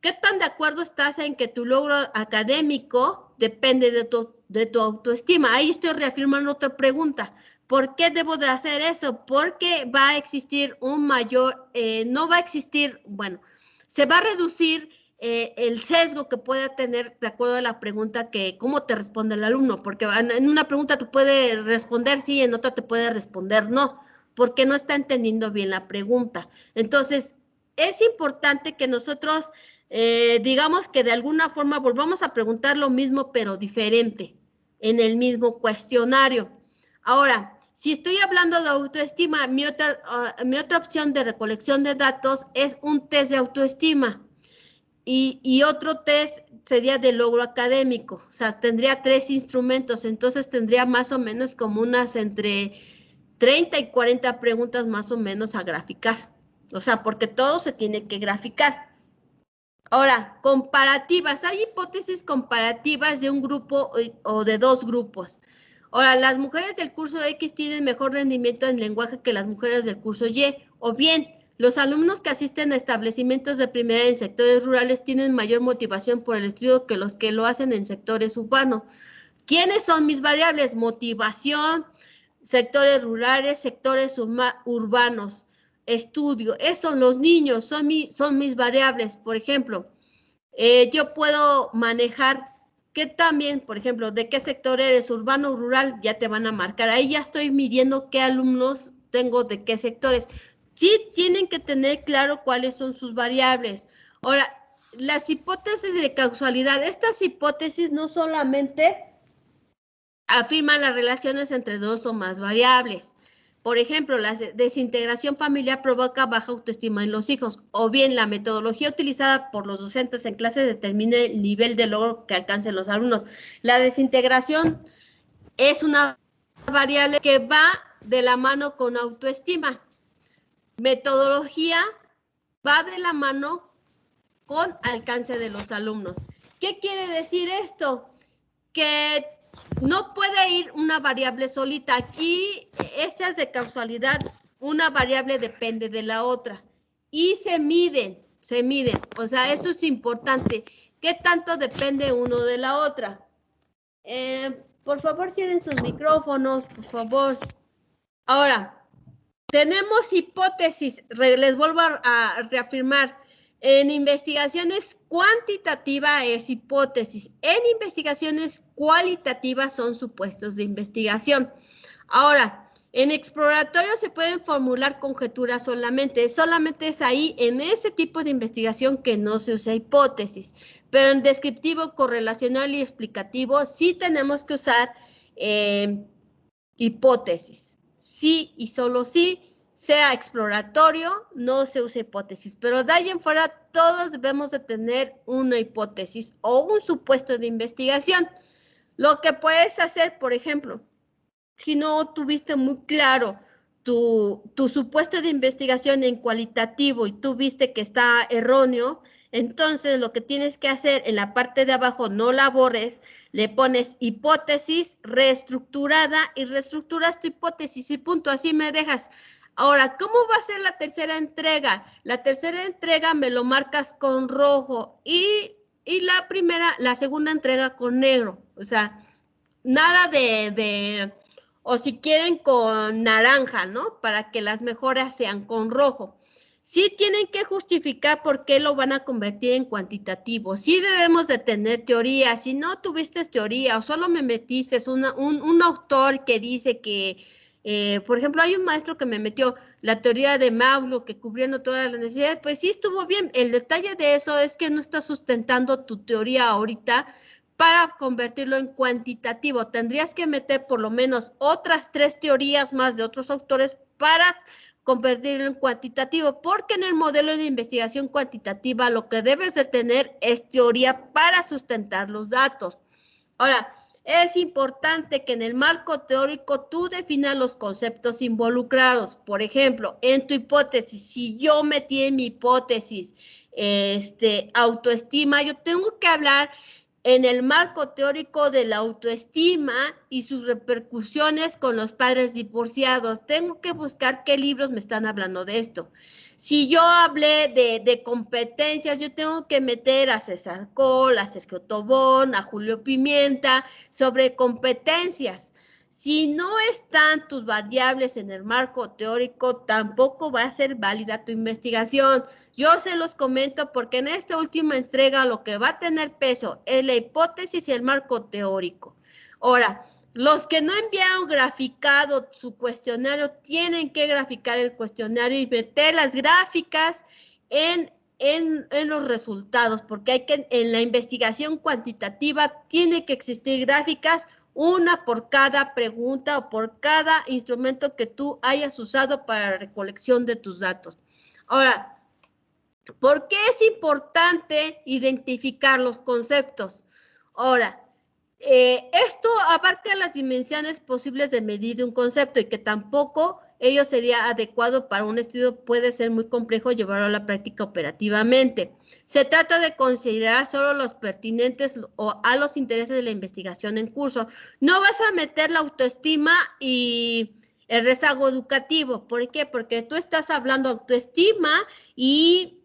¿Qué tan de acuerdo estás en que tu logro académico depende de tu autoestima? Ahí estoy reafirmando otra pregunta. ¿Por qué debo de hacer eso? Porque va a existir un mayor, no va a existir, bueno, se va a reducir el sesgo que pueda tener de acuerdo a la pregunta que, cómo te responde el alumno, porque en una pregunta te puede responder sí, en otra te puede responder no, porque no está entendiendo bien la pregunta. Entonces, es importante que nosotros, digamos que de alguna forma volvamos a preguntar lo mismo, pero diferente, en el mismo cuestionario. Ahora, si estoy hablando de autoestima, mi otra opción de recolección de datos es un test de autoestima. Y otro test sería de logro académico, o sea, tendría 3 instrumentos, entonces tendría más o menos como unas entre 30 y 40 preguntas más o menos a graficar, o sea, porque todo se tiene que graficar. Ahora, comparativas, hay hipótesis comparativas de un grupo o de 2 grupos. Ahora, las mujeres del curso X tienen mejor rendimiento en lenguaje que las mujeres del curso Y, o bien, los alumnos que asisten a establecimientos de primaria en sectores rurales tienen mayor motivación por el estudio que los que lo hacen en sectores urbanos. ¿Quiénes son mis variables? Motivación, sectores rurales, sectores urbanos, estudio. Esos, los niños, son mis variables. Por ejemplo, yo puedo manejar que también, por ejemplo, de qué sector eres, urbano o rural, ya te van a marcar. Ahí ya estoy midiendo qué alumnos tengo de qué sectores. Sí tienen que tener claro cuáles son sus variables. Ahora, las hipótesis de causalidad, estas hipótesis no solamente afirman las relaciones entre 2 o más variables. Por ejemplo, la desintegración familiar provoca baja autoestima en los hijos, o bien la metodología utilizada por los docentes en clase determina el nivel de logro que alcancen los alumnos. La desintegración es una variable que va de la mano con autoestima. Metodología va de la mano con alcance de los alumnos. ¿Qué quiere decir esto? Que no puede ir una variable solita. Aquí, esta es de causalidad, una variable depende de la otra. Y se miden. O sea, eso es importante. ¿Qué tanto depende uno de la otra? Por favor, cierren sus micrófonos, por favor. Ahora, tenemos hipótesis, les vuelvo a reafirmar. En investigaciones cuantitativas es hipótesis. En investigaciones cualitativas son supuestos de investigación. Ahora, en exploratorio se pueden formular conjeturas solamente. Solamente es ahí, en ese tipo de investigación, que no se usa hipótesis. Pero en descriptivo, correlacional y explicativo sí tenemos que usar hipótesis. Sí y solo sí. Sea exploratorio, no se usa hipótesis, pero de ahí en fuera todos debemos de tener una hipótesis o un supuesto de investigación. Lo que puedes hacer, por ejemplo, si no tuviste muy claro tu supuesto de investigación en cualitativo y tú viste que está erróneo, entonces lo que tienes que hacer en la parte de abajo, no la borres, le pones hipótesis reestructurada y reestructuras tu hipótesis y punto, así me dejas. Ahora, ¿cómo va a ser la tercera entrega? La tercera entrega me lo marcas con rojo y la segunda entrega con negro. O sea, nada o si quieren con naranja, ¿no? Para que las mejoras sean con rojo. Sí tienen que justificar por qué lo van a convertir en cuantitativo. Sí debemos de tener teoría. Si no tuviste teoría o solo me metiste un autor que dice que, por ejemplo, hay un maestro que me metió la teoría de Maslow que cubriendo todas las necesidades, pues sí estuvo bien. El detalle de eso es que no estás sustentando tu teoría ahorita para convertirlo en cuantitativo. Tendrías que meter por lo menos otras 3 teorías más de otros autores para convertirlo en cuantitativo, porque en el modelo de investigación cuantitativa lo que debes de tener es teoría para sustentar los datos. Ahora, es importante que en el marco teórico tú definas los conceptos involucrados. Por ejemplo, en tu hipótesis, si yo metí en mi hipótesis autoestima, yo tengo que hablar en el marco teórico de la autoestima y sus repercusiones con los padres divorciados. Tengo que buscar qué libros me están hablando de esto. Si yo hablé de competencias, yo tengo que meter a César Cole, a Sergio Tobón, a Julio Pimienta, sobre competencias. Si no están tus variables en el marco teórico, tampoco va a ser válida tu investigación. Yo se los comento porque en esta última entrega lo que va a tener peso es la hipótesis y el marco teórico. Ahora, los que no enviaron graficado su cuestionario tienen que graficar el cuestionario y meter las gráficas en los resultados, porque hay que, en la investigación cuantitativa tiene que existir gráficas, una por cada pregunta o por cada instrumento que tú hayas usado para la recolección de tus datos. Ahora, ¿por qué es importante identificar los conceptos? Ahora, esto abarca las dimensiones posibles de medir de un concepto y que tampoco ello sería adecuado para un estudio, puede ser muy complejo llevarlo a la práctica operativamente. Se trata de considerar solo los pertinentes o a los intereses de la investigación en curso. No vas a meter la autoestima y el rezago educativo. ¿Por qué? Porque tú estás hablando de autoestima y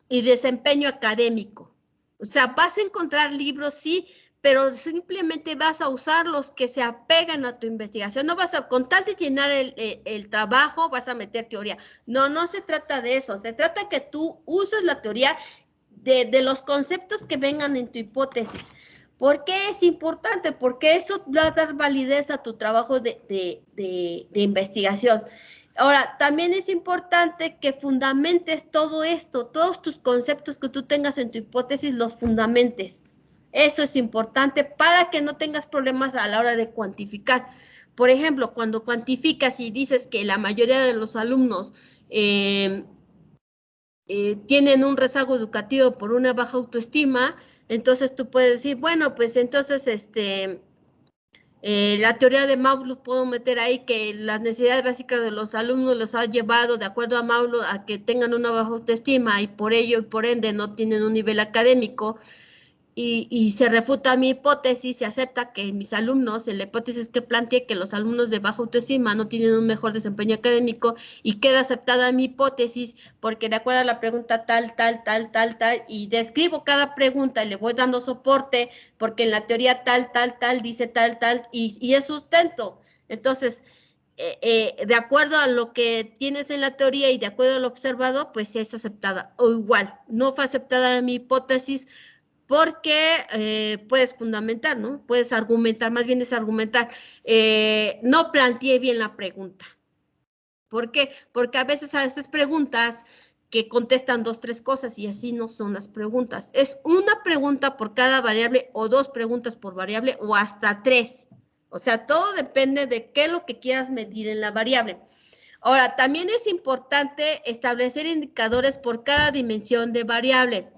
desempeño académico. O sea, vas a encontrar libros, sí, pero simplemente vas a usar los que se apegan a tu investigación. No vas a, con tal de llenar el trabajo, vas a meter teoría. No, no se trata de eso. Se trata que tú uses la teoría de los conceptos que vengan en tu hipótesis. ¿Por qué es importante? Porque eso va a dar validez a tu trabajo de investigación. Ahora, también es importante que fundamentes todo esto, todos tus conceptos que tú tengas en tu hipótesis, los fundamentes. Eso es importante para que no tengas problemas a la hora de cuantificar. Por ejemplo, cuando cuantificas y dices que la mayoría de los alumnos tienen un rezago educativo por una baja autoestima, entonces tú puedes decir, bueno, pues entonces la teoría de Maslow puedo meter ahí que las necesidades básicas de los alumnos los ha llevado, de acuerdo a Maslow, a que tengan una baja autoestima y por ello y por ende no tienen un nivel académico. Y se refuta mi hipótesis, se acepta que mis alumnos, en la hipótesis que planteé, que los alumnos de baja autoestima no tienen un mejor desempeño académico y queda aceptada mi hipótesis porque de acuerdo a la pregunta tal, y describo cada pregunta y le voy dando soporte porque en la teoría tal, dice tal, y es sustento. Entonces, de acuerdo a lo que tienes en la teoría y de acuerdo a lo observado, pues es aceptada. O igual, no fue aceptada mi hipótesis, porque puedes fundamentar, ¿no? Puedes argumentar, más bien es argumentar. No planteé bien la pregunta. ¿Por qué? Porque a veces preguntas que contestan 2, 3 cosas y así no son las preguntas. Es una pregunta por cada variable o 2 preguntas por variable o hasta 3. O sea, todo depende de qué es lo que quieras medir en la variable. Ahora, también es importante establecer indicadores por cada dimensión de variable.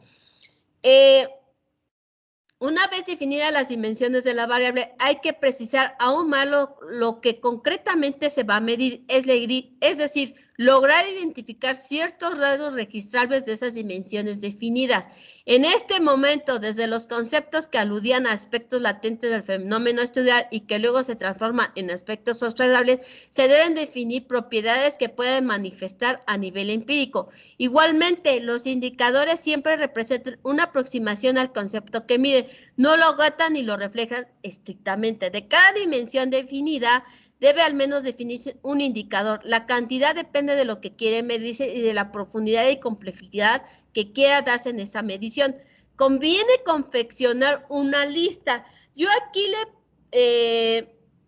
Una vez definidas las dimensiones de la variable, hay que precisar aún más lo que concretamente se va a medir, es decir, lograr identificar ciertos rasgos registrables de esas dimensiones definidas. En este momento, desde los conceptos que aludían a aspectos latentes del fenómeno a estudiar y que luego se transforman en aspectos observables, se deben definir propiedades que pueden manifestar a nivel empírico. Igualmente, los indicadores siempre representan una aproximación al concepto que miden, no lo agatan ni lo reflejan estrictamente. De cada dimensión definida, debe al menos definirse un indicador. La cantidad depende de lo que quiere medirse y de la profundidad y complejidad que quiera darse en esa medición. Conviene confeccionar una lista. Yo aquí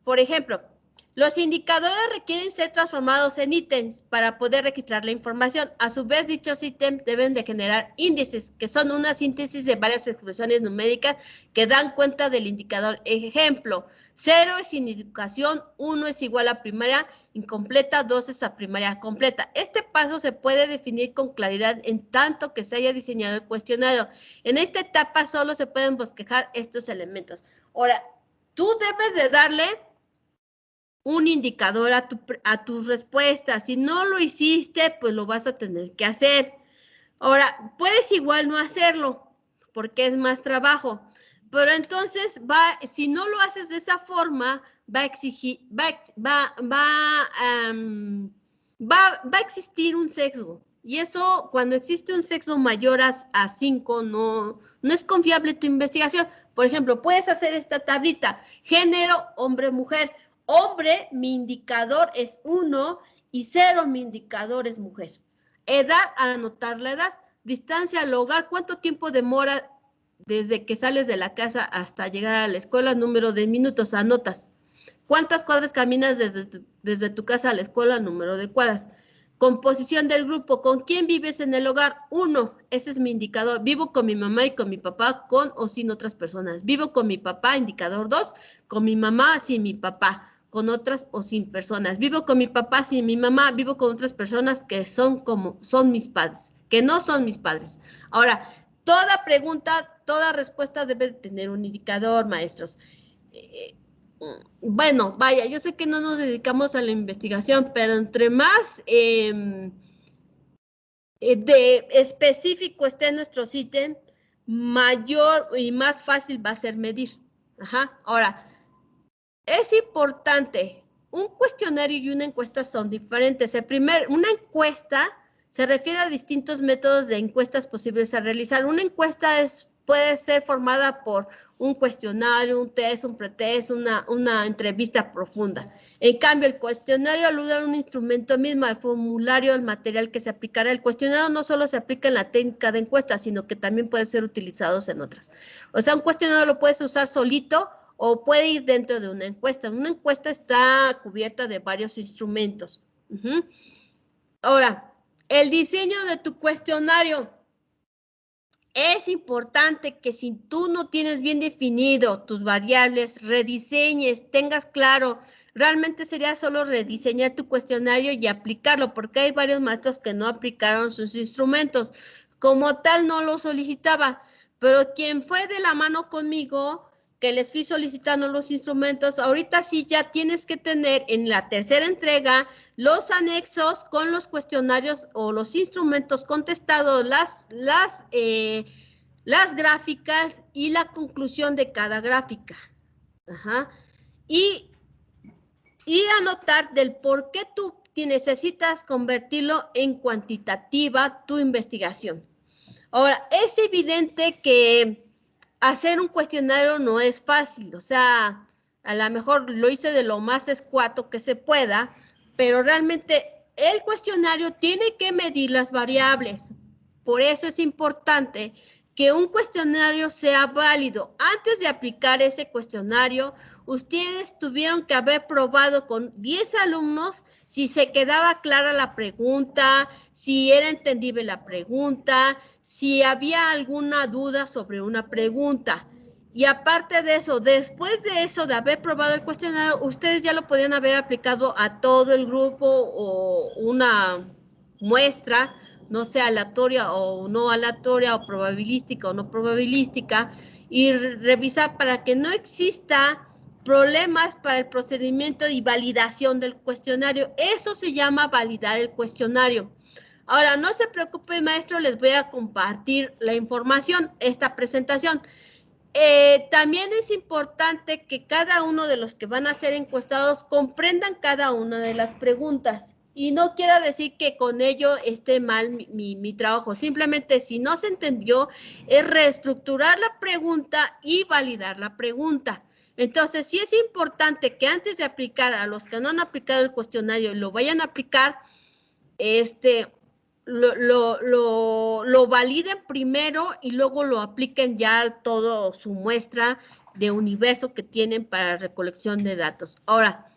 por ejemplo, los indicadores requieren ser transformados en ítems para poder registrar la información. A su vez, dichos ítems deben de generar índices, que son una síntesis de varias expresiones numéricas que dan cuenta del indicador. Ejemplo, 0 es indicación, 1 es igual a primaria incompleta, 2 es a primaria completa. Este paso se puede definir con claridad en tanto que se haya diseñado el cuestionario. En esta etapa solo se pueden bosquejar estos elementos. Ahora, tú debes de darle un indicador a tus respuestas. Si no lo hiciste, pues lo vas a tener que hacer. Ahora, puedes igual no hacerlo, porque es más trabajo. Pero entonces, si no lo haces de esa forma, va a existir un sesgo. Y eso, cuando existe un sesgo mayor a 5, no es confiable tu investigación. Por ejemplo, puedes hacer esta tablita, género, hombre, mujer. Hombre, mi indicador es 1 y 0, mi indicador es mujer. Edad, anotar la edad. Distancia al hogar, ¿cuánto tiempo demora desde que sales de la casa hasta llegar a la escuela? Número de minutos, anotas. ¿Cuántas cuadras caminas desde tu casa a la escuela? Número de cuadras. Composición del grupo, ¿con quién vives en el hogar? 1, ese es mi indicador. Vivo con mi mamá y con mi papá, con o sin otras personas. Vivo con mi papá, indicador 2, con mi mamá, sin mi papá, con otras o sin personas. Vivo con mi papá, sin mi mamá, vivo con otras personas que son mis padres, que no son mis padres. Ahora, toda pregunta, toda respuesta debe tener un indicador, maestros. Bueno, vaya, yo sé que no nos dedicamos a la investigación, pero entre más de específico esté nuestro ítem, mayor y más fácil va a ser medir. Ajá. Ahora, es importante, un cuestionario y una encuesta son diferentes. Una encuesta se refiere a distintos métodos de encuestas posibles a realizar. Una encuesta puede ser formada por un cuestionario, un test, un pretest, una entrevista profunda. En cambio, el cuestionario alude a un instrumento mismo, al formulario, al material que se aplicará. El cuestionario no solo se aplica en la técnica de encuesta, sino que también puede ser utilizado en otras. O sea, un cuestionario lo puedes usar solito o puede ir dentro de una encuesta. Una encuesta está cubierta de varios instrumentos. Ahora, el diseño de tu cuestionario. Es importante que si tú no tienes bien definido tus variables, rediseñes, tengas claro, realmente sería solo rediseñar tu cuestionario y aplicarlo, porque hay varios maestros que no aplicaron sus instrumentos. Como tal, no lo solicitaba, pero quien fue de la mano conmigo, que les fui solicitando los instrumentos, ahorita sí ya tienes que tener en la tercera entrega los anexos con los cuestionarios o los instrumentos contestados, las gráficas y la conclusión de cada gráfica. Ajá. Y anotar del por qué tú necesitas convertirlo en cuantitativa tu investigación. Ahora, es evidente que hacer un cuestionario no es fácil, o sea, a lo mejor lo hice de lo más escuato que se pueda, pero realmente el cuestionario tiene que medir las variables. Por eso es importante que un cuestionario sea válido. Antes de aplicar ese cuestionario, ustedes tuvieron que haber probado con 10 alumnos si se quedaba clara la pregunta, si era entendible la pregunta, si había alguna duda sobre una pregunta. Y aparte de eso, después de eso, de haber probado el cuestionario, ustedes ya lo podían haber aplicado a todo el grupo o una muestra, no sé, aleatoria o no aleatoria, o probabilística o no probabilística, y revisar para que no exista problemas para el procedimiento y validación del cuestionario. Eso se llama validar el cuestionario. Ahora, no se preocupe, maestro, les voy a compartir la información, esta presentación. También es importante que cada uno de los que van a ser encuestados comprendan cada una de las preguntas. Y no quiero decir que con ello esté mal mi trabajo. Simplemente, si no se entendió, es reestructurar la pregunta y validar la pregunta. Entonces, sí es importante que antes de aplicar, a los que no han aplicado el cuestionario lo vayan a aplicar, lo validen primero y luego lo apliquen ya a todo su muestra de universo que tienen para recolección de datos. Ahora,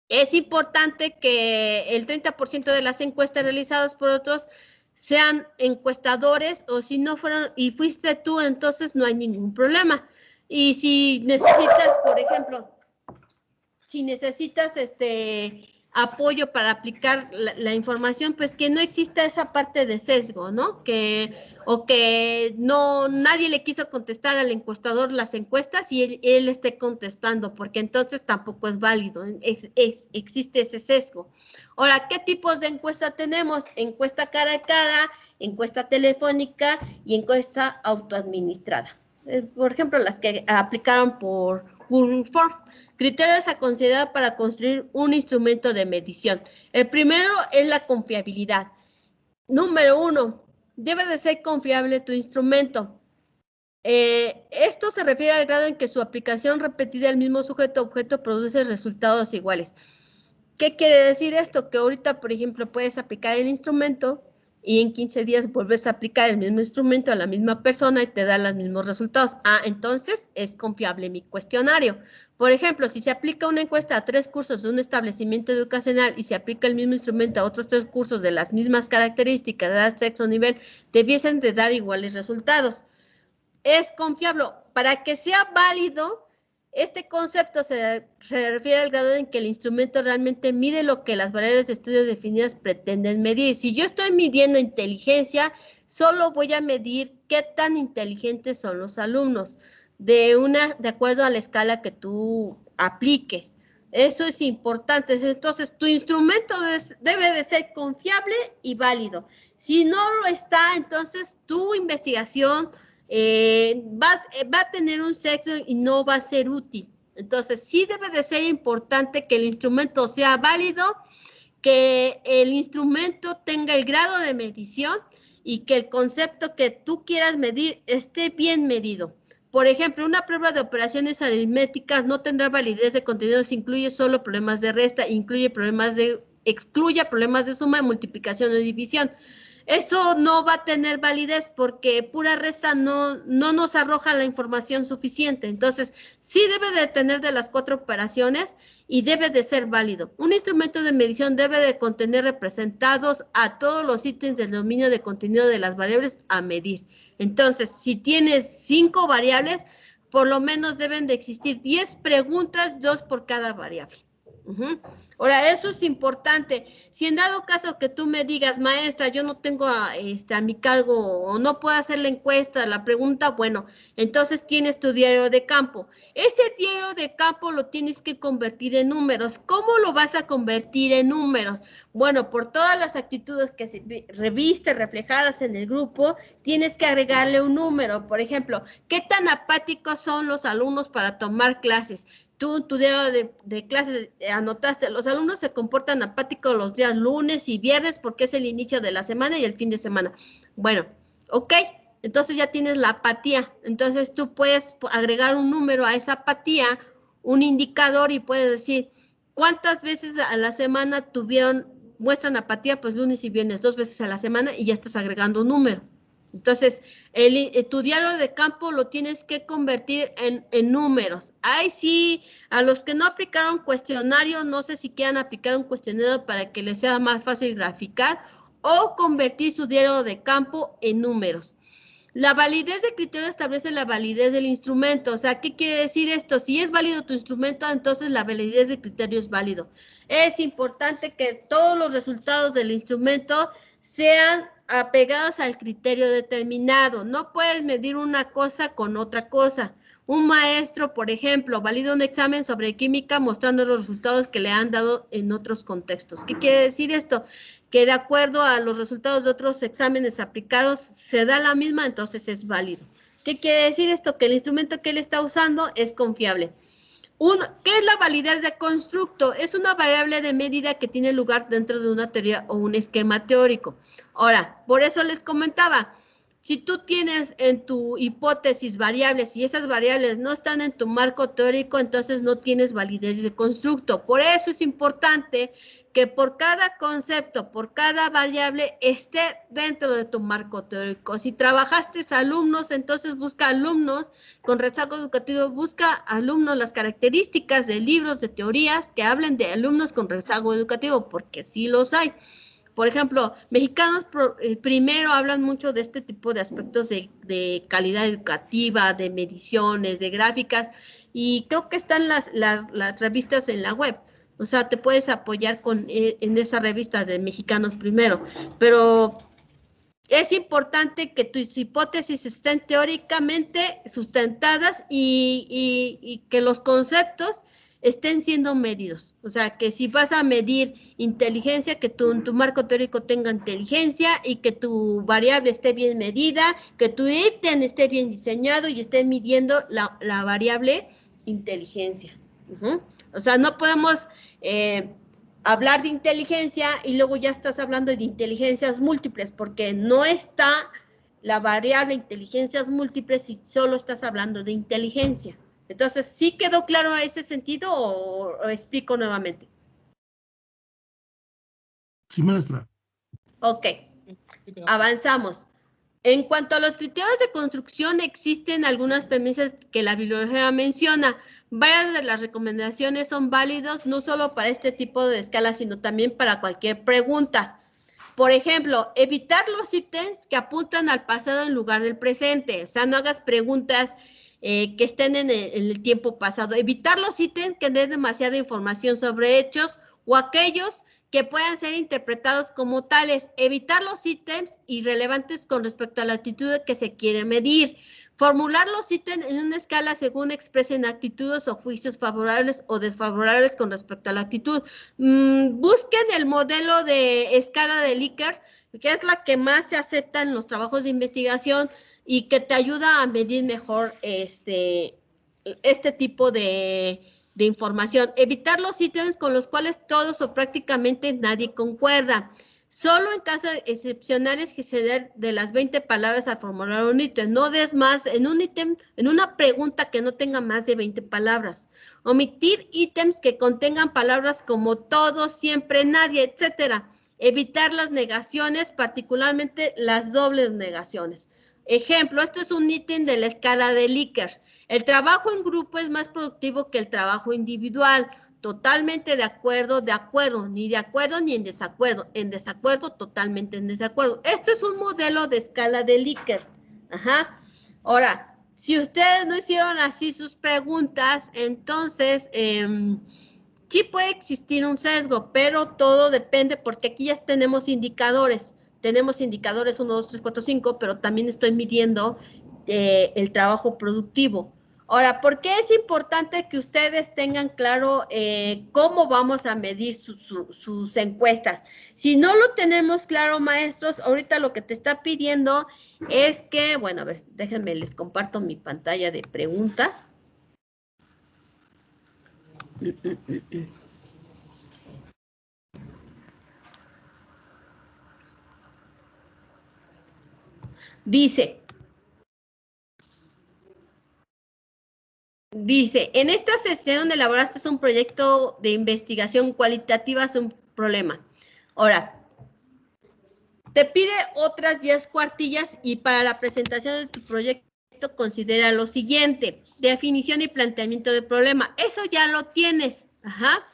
es importante que el 30% de las encuestas realizadas por otros sean encuestadores, o si no fueron y fuiste tú, entonces no hay ningún problema. Y si necesitas, por ejemplo, si necesitas apoyo para aplicar la información, pues que no exista esa parte de sesgo, ¿no? O que no, nadie le quiso contestar al encuestador las encuestas y él esté contestando, porque entonces tampoco es válido, existe ese sesgo. Ahora, ¿qué tipos de encuesta tenemos? Encuesta cara a cara, encuesta telefónica y encuesta autoadministrada. Por ejemplo, las que aplicaron por Google Form. Criterios a considerar para construir un instrumento de medición. El primero es la confiabilidad. Número 1, debe de ser confiable tu instrumento. Esto se refiere al grado en que su aplicación repetida al mismo sujeto-objeto produce resultados iguales. ¿Qué quiere decir esto? Que ahorita, por ejemplo, puedes aplicar el instrumento y en 15 días vuelves a aplicar el mismo instrumento a la misma persona y te da los mismos resultados. Entonces es confiable mi cuestionario. Por ejemplo, si se aplica una encuesta a 3 cursos de un establecimiento educacional y se aplica el mismo instrumento a otros 3 cursos de las mismas características, edad, sexo, nivel, debiesen de dar iguales resultados. Es confiable. Para que sea válido, este concepto se refiere al grado en que el instrumento realmente mide lo que las variables de estudio definidas pretenden medir. Si yo estoy midiendo inteligencia, solo voy a medir qué tan inteligentes son los alumnos, de acuerdo a la escala que tú apliques. Eso es importante. Entonces, tu instrumento debe de ser confiable y válido. Si no lo está, entonces tu investigación va a tener un sexo y no va a ser útil. Entonces, sí debe de ser importante que el instrumento sea válido, que el instrumento tenga el grado de medición y que el concepto que tú quieras medir esté bien medido. Por ejemplo, una prueba de operaciones aritméticas no tendrá validez de contenido si incluye solo problemas de resta, excluye problemas de suma, de multiplicación o división. Eso no va a tener validez porque pura resta no nos arroja la información suficiente. Entonces, sí debe de tener de las 4 operaciones y debe de ser válido. Un instrumento de medición debe de contener representados a todos los ítems del dominio de contenido de las variables a medir. Entonces, si tienes 5 variables, por lo menos deben de existir 10 preguntas, 2 por cada variable. Ahora, eso es importante. Si en dado caso que tú me digas, maestra, yo no tengo a mi cargo o no puedo hacer la encuesta, la pregunta, bueno, entonces tienes tu diario de campo. Ese diario de campo lo tienes que convertir en números. ¿Cómo lo vas a convertir en números? Bueno, por todas las actitudes que se reviste reflejadas en el grupo, tienes que agregarle un número. Por ejemplo, ¿qué tan apáticos son los alumnos para tomar clases? Tú en tu día de clases anotaste, los alumnos se comportan apáticos los días lunes y viernes porque es el inicio de la semana y el fin de semana. Bueno, ok, entonces ya tienes la apatía. Entonces tú puedes agregar un número a esa apatía, un indicador y puedes decir, ¿cuántas veces a la semana muestran apatía? Pues lunes y viernes, 2 veces a la semana y ya estás agregando un número. Entonces, tu diario de campo lo tienes que convertir en números. Ay, sí, a los que no aplicaron cuestionario, no sé si quieran aplicar un cuestionario para que les sea más fácil graficar o convertir su diario de campo en números. La validez de criterio establece la validez del instrumento. O sea, ¿qué quiere decir esto? Si es válido tu instrumento, entonces la validez de criterio es válido. Es importante que todos los resultados del instrumento sean apegados al criterio determinado. No puedes medir una cosa con otra cosa. Un maestro, por ejemplo, valida un examen sobre química mostrando los resultados que le han dado en otros contextos. ¿Qué quiere decir esto? Que de acuerdo a los resultados de otros exámenes aplicados se da la misma, entonces es válido. ¿Qué quiere decir esto? Que el instrumento que él está usando es confiable. ¿Qué es la validez de constructo? Es una variable de medida que tiene lugar dentro de una teoría o un esquema teórico. Ahora, por eso les comentaba, si tú tienes en tu hipótesis variables y esas variables no están en tu marco teórico, entonces no tienes validez de constructo. Por eso es importante que por cada concepto, por cada variable, esté dentro de tu marco teórico. Si trabajaste alumnos, entonces busca alumnos con rezago educativo, busca alumnos, las características de libros, de teorías que hablen de alumnos con rezago educativo, porque sí los hay. Por ejemplo, mexicanos primero hablan mucho de este tipo de aspectos de calidad educativa, de mediciones, de gráficas, y creo que están las revistas en la web. O sea, te puedes apoyar en esa revista de Mexicanos Primero, pero es importante que tus hipótesis estén teóricamente sustentadas y que los conceptos estén siendo medidos. O sea, que si vas a medir inteligencia, que tu marco teórico tenga inteligencia y que tu variable esté bien medida, que tu ítem esté bien diseñado y esté midiendo la variable inteligencia. O sea, no podemos hablar de inteligencia y luego ya estás hablando de inteligencias múltiples, porque no está la variable inteligencias múltiples si solo estás hablando de inteligencia. Entonces, ¿sí quedó claro ese sentido o explico nuevamente? Sí, maestra. Ok, avanzamos. En cuanto a los criterios de construcción, existen algunas premisas que la bibliografía menciona. Varias de las recomendaciones son válidos no solo para este tipo de escala, sino también para cualquier pregunta. Por ejemplo, evitar los ítems que apuntan al pasado en lugar del presente. O sea, no hagas preguntas que estén en el tiempo pasado. Evitar los ítems que den demasiada información sobre hechos o aquellos que puedan ser interpretados como tales. Evitar los ítems irrelevantes con respecto a la actitud que se quiere medir. Formular los ítems en una escala según expresen actitudes o juicios favorables o desfavorables con respecto a la actitud. Busquen el modelo de escala de Likert, que es la que más se acepta en los trabajos de investigación y que te ayuda a medir mejor este tipo de información. Evitar los ítems con los cuales todos o prácticamente nadie concuerda. Solo en casos excepcionales que se den de las 20 palabras al formular un ítem. No des más en un ítem, en una pregunta que no tenga más de 20 palabras. Omitir ítems que contengan palabras como todo, siempre, nadie, etcétera. Evitar las negaciones, particularmente las dobles negaciones. Ejemplo, este es un ítem de la escala de Likert. El trabajo en grupo es más productivo que el trabajo individual. Totalmente de acuerdo, ni de acuerdo ni en desacuerdo, totalmente en desacuerdo. Este es un modelo de escala de Likert. Ajá. Ahora, si ustedes no hicieron así sus preguntas, entonces sí puede existir un sesgo, pero todo depende porque aquí ya tenemos indicadores. Tenemos indicadores 1, 2, 3, 4, 5, pero también estoy midiendo el trabajo productivo. Ahora, ¿por qué es importante que ustedes tengan claro cómo vamos a medir sus encuestas? Si no lo tenemos claro, maestros, ahorita lo que te está pidiendo es que, bueno, a ver, déjenme, les comparto mi pantalla de pregunta. Dice, en esta sesión elaboraste un proyecto de investigación cualitativa, es un problema. Ahora, te pide otras 10 cuartillas y para la presentación de tu proyecto considera lo siguiente: definición y planteamiento de problema. Eso ya lo tienes. Ajá.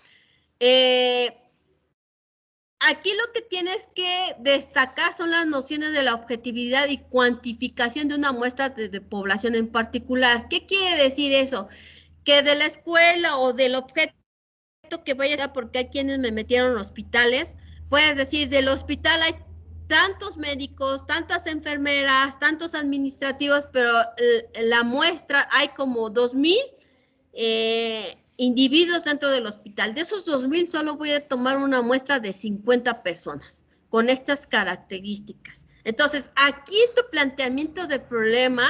Aquí lo que tienes que destacar son las nociones de la objetividad y cuantificación de una muestra de población en particular. ¿Qué quiere decir eso? Que de la escuela o del objeto que vayas a, porque hay quienes me metieron hospitales, puedes decir, del hospital hay tantos médicos, tantas enfermeras, tantos administrativos, pero la muestra hay como 2,000 individuos dentro del hospital. De esos 2,000 solo voy a tomar una muestra de 50 personas con estas características. Entonces, aquí tu planteamiento de problema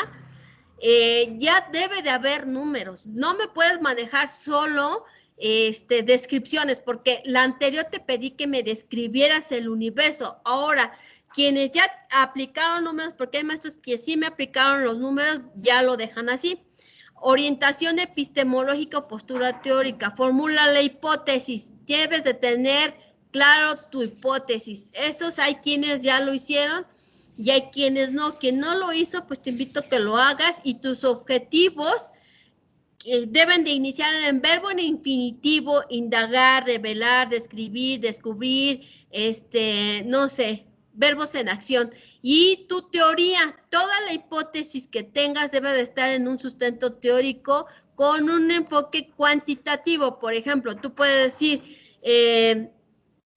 ya debe de haber números. No me puedes manejar solo descripciones, porque la anterior te pedí que me describieras el universo. Ahora, quienes ya aplicaron números, porque hay maestros que sí me aplicaron los números, ya lo dejan así. Orientación epistemológica o postura teórica. Formula la hipótesis. Debes de tener claro tu hipótesis. Esos hay quienes ya lo hicieron y hay quienes no. Quien no lo hizo, pues te invito a que lo hagas, y tus objetivos deben de iniciar en verbo en infinitivo: indagar, revelar, describir, descubrir, no sé, verbos en acción. Y tu teoría, toda la hipótesis que tengas debe de estar en un sustento teórico con un enfoque cuantitativo. Por ejemplo, tú puedes decir,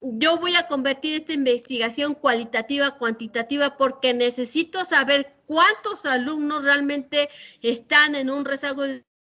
yo voy a convertir esta investigación cualitativa a cuantitativa porque necesito saber cuántos alumnos realmente están en un rezago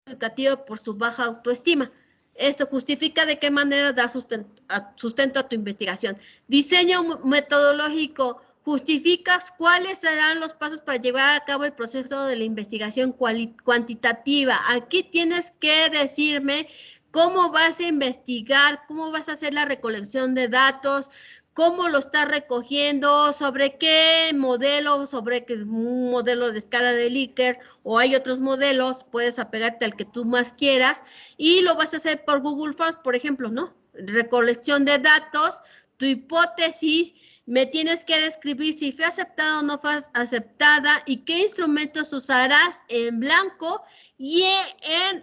educativo por su baja autoestima. Esto justifica de qué manera da sustento a tu investigación. Diseño metodológico. Justificas cuáles serán los pasos para llevar a cabo el proceso de la investigación cuantitativa. Aquí tienes que decirme cómo vas a investigar, cómo vas a hacer la recolección de datos, cómo lo estás recogiendo, sobre qué modelo, sobre un modelo de escala de Likert, o hay otros modelos, puedes apegarte al que tú más quieras, y lo vas a hacer por Google Forms, por ejemplo, ¿no? Recolección de datos, tu hipótesis. Me tienes que describir si fue aceptada o no fue aceptada y qué instrumentos usarás en blanco, y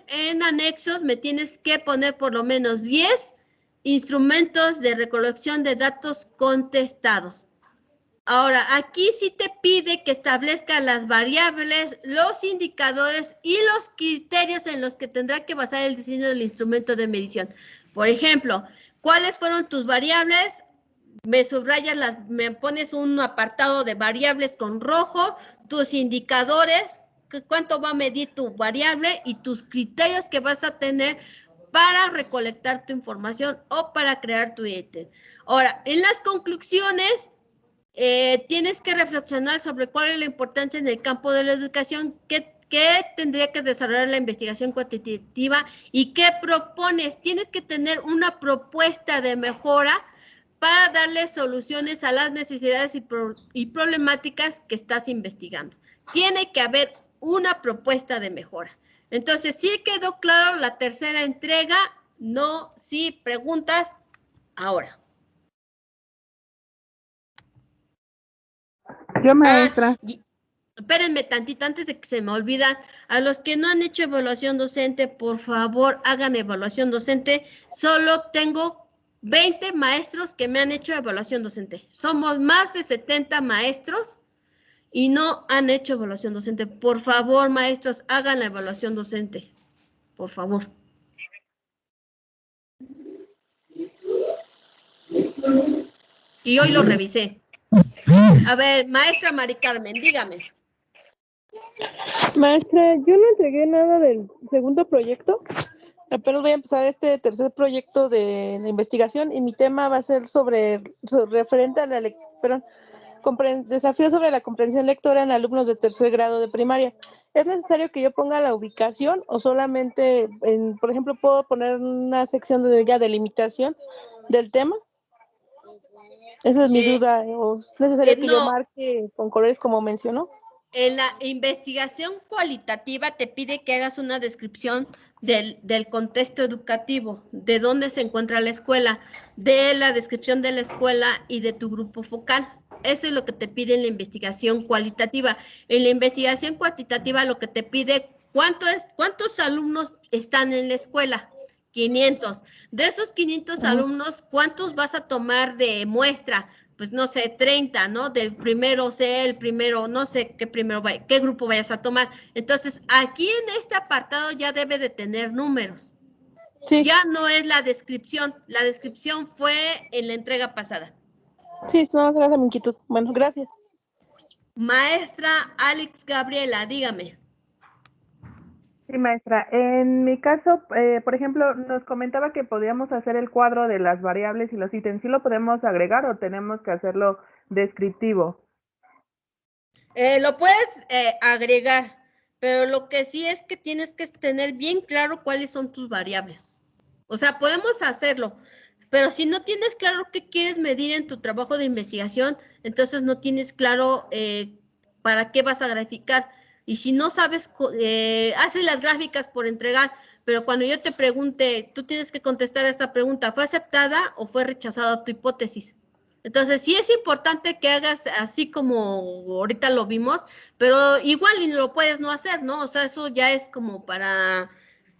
en anexos me tienes que poner por lo menos 10 instrumentos de recolección de datos contestados. Ahora, aquí sí te pide que establezca las variables, los indicadores y los criterios en los que tendrá que basar el diseño del instrumento de medición. Por ejemplo, ¿cuáles fueron tus variables? Me subrayas, me pones un apartado de variables con rojo, tus indicadores, cuánto va a medir tu variable, y tus criterios que vas a tener para recolectar tu información o para crear tu ítem. Ahora, en las conclusiones, tienes que reflexionar sobre cuál es la importancia en el campo de la educación, qué tendría que desarrollar la investigación cuantitativa y qué propones. Tienes que tener una propuesta de mejora para darle soluciones a las necesidades y problemáticas que estás investigando. Tiene que haber una propuesta de mejora. Entonces, ¿sí quedó claro la tercera entrega? No, sí, preguntas ahora. Yo, maestra. Espérenme tantito antes de que se me olvida. A los que no han hecho evaluación docente, por favor, hagan evaluación docente. Solo tengo 20 maestros que me han hecho evaluación docente. Somos más de 70 maestros y no han hecho evaluación docente. Por favor, maestros, hagan la evaluación docente. Por favor. Y hoy lo revisé. A ver, maestra Mari Carmen, dígame. Maestra, yo no entregué nada del segundo proyecto. Apenas voy a empezar este tercer proyecto de investigación y mi tema va a ser referente a la desafío sobre la comprensión lectora en alumnos de tercer grado de primaria. ¿Es necesario que yo ponga la ubicación o solamente, por ejemplo, puedo poner una sección de delimitación del tema? Esa es mi duda. ¿O es necesario que yo marque con colores como mencionó? En la investigación cualitativa te pide que hagas una descripción del contexto educativo, de dónde se encuentra la escuela, de la descripción de la escuela y de tu grupo focal. Eso es lo que te pide en la investigación cualitativa. En la investigación cuantitativa lo que te pide, ¿cuántos alumnos están en la escuela? 500. De esos 500 alumnos, ¿cuántos vas a tomar de muestra? Pues no sé, 30, ¿no? Del primero C, el primero, no sé qué grupo vayas a tomar. Entonces, aquí en este apartado ya debe de tener números. Sí. Ya no es la descripción fue en la entrega pasada. Sí, no, esa era mi inquietud. Bueno, gracias. Maestra Alex Gabriela, dígame. Sí, maestra. En mi caso, por ejemplo, nos comentaba que podíamos hacer el cuadro de las variables y los ítems. ¿Sí lo podemos agregar o tenemos que hacerlo descriptivo? Lo puedes agregar, pero lo que sí es que tienes que tener bien claro cuáles son tus variables. O sea, podemos hacerlo, pero si no tienes claro qué quieres medir en tu trabajo de investigación, entonces no tienes claro para qué vas a graficar. Y si no sabes, haces las gráficas por entregar, pero cuando yo te pregunte, tú tienes que contestar a esta pregunta, ¿fue aceptada o fue rechazada tu hipótesis? Entonces, sí es importante que hagas así como ahorita lo vimos, pero igual y lo puedes no hacer, ¿no? O sea, eso ya es como para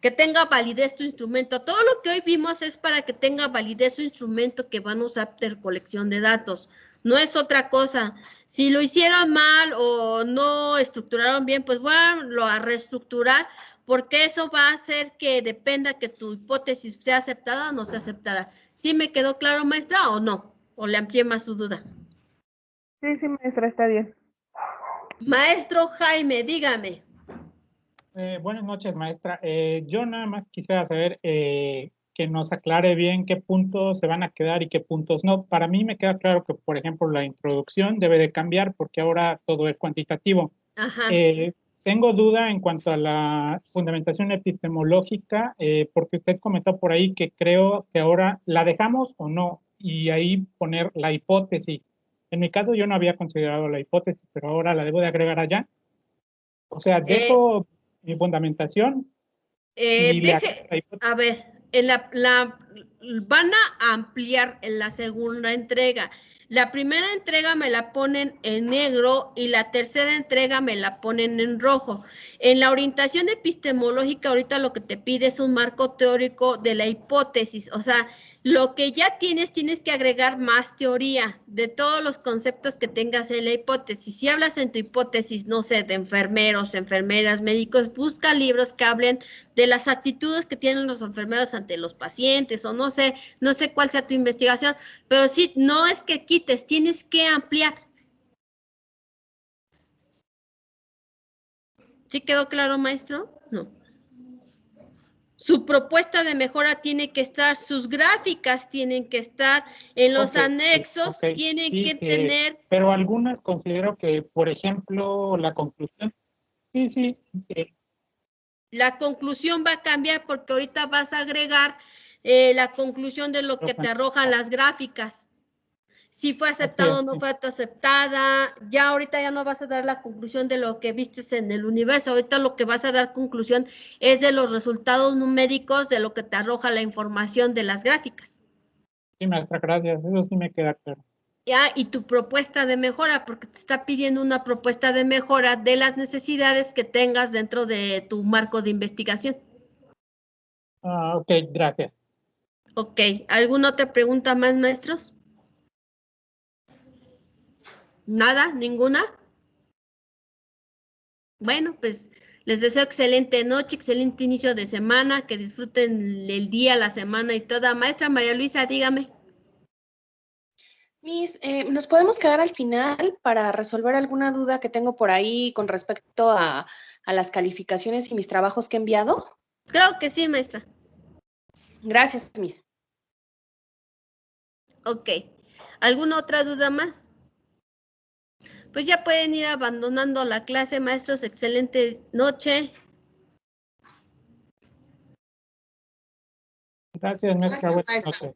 que tenga validez tu instrumento. Todo lo que hoy vimos es para que tenga validez su instrumento que van a usar de recolección de datos. No es otra cosa. Si lo hicieron mal o no estructuraron bien, pues bueno, a reestructurar, porque eso va a hacer que dependa que tu hipótesis sea aceptada o no sea aceptada. ¿Sí me quedó claro, maestra, o no? ¿O le amplié más su duda? Sí, sí, maestra, está bien. Maestro Jaime, dígame. Buenas noches, maestra. Yo nada más quisiera saber que nos aclare bien qué puntos se van a quedar y qué puntos no. Para mí me queda claro que, por ejemplo, la introducción debe de cambiar porque ahora todo es cuantitativo. Ajá. Tengo duda en cuanto a la fundamentación epistemológica, porque usted comentó por ahí que creo que ahora la dejamos o no, y ahí poner la hipótesis. En mi caso yo no había considerado la hipótesis, pero ahora la debo de agregar allá. O sea, dejo mi fundamentación y le agrego la hipótesis. A ver, van a ampliar en la segunda entrega. La primera entrega me la ponen en negro y la tercera entrega me la ponen en rojo. En la orientación epistemológica, ahorita lo que te pide es un marco teórico de la hipótesis. O sea, lo que ya tienes que agregar más teoría de todos los conceptos que tengas en la hipótesis. Si hablas en tu hipótesis, no sé, de enfermeros, enfermeras, médicos, busca libros que hablen de las actitudes que tienen los enfermeros ante los pacientes, o no sé cuál sea tu investigación, pero sí, no es que quites, tienes que ampliar. ¿Sí quedó claro, maestro? No. Su propuesta de mejora tiene que estar, sus gráficas tienen que estar, en los anexos tienen sí, que tener. pero algunas considero que, por ejemplo, la conclusión. Sí. La conclusión va a cambiar porque ahorita vas a agregar la conclusión de lo que te arrojan las gráficas. Si fue aceptado o no fue aceptada, ya ahorita ya no vas a dar la conclusión de lo que vistes en el universo, ahorita lo que vas a dar conclusión es de los resultados numéricos de lo que te arroja la información de las gráficas. Sí, maestra, gracias, eso sí me queda claro. Ya, y tu propuesta de mejora, porque te está pidiendo una propuesta de mejora de las necesidades que tengas dentro de tu marco de investigación. Ok, gracias. Ok, ¿alguna otra pregunta más, maestros? ¿Nada? ¿Ninguna? Bueno, pues les deseo excelente noche, excelente inicio de semana, que disfruten el día, la semana y toda. Maestra María Luisa, dígame. Miss, ¿nos podemos quedar al final para resolver alguna duda que tengo por ahí con respecto a las calificaciones y mis trabajos que he enviado? Creo que sí, maestra. Gracias, Miss. Ok. ¿Alguna otra duda más? Pues ya pueden ir abandonando la clase, maestros. Excelente noche. Gracias, maestra. Buenas noches.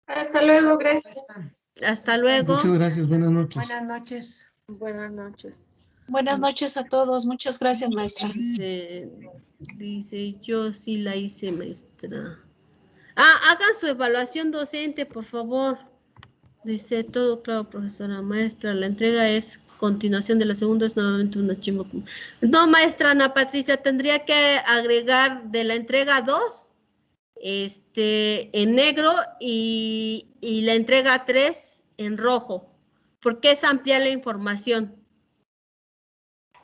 Hasta luego, gracias. Hasta luego. Muchas gracias, buenas noches. Buenas noches. Buenas noches. Buenas noches a todos. Muchas gracias, maestra. Dice, yo sí la hice, maestra. Hagan su evaluación docente, por favor. Dice, todo claro, profesora maestra. La entrega es continuación de la segunda, es nuevamente una chimba. No, maestra Ana Patricia, tendría que agregar de la entrega 2, en negro y la entrega 3 en rojo, porque es ampliar la información.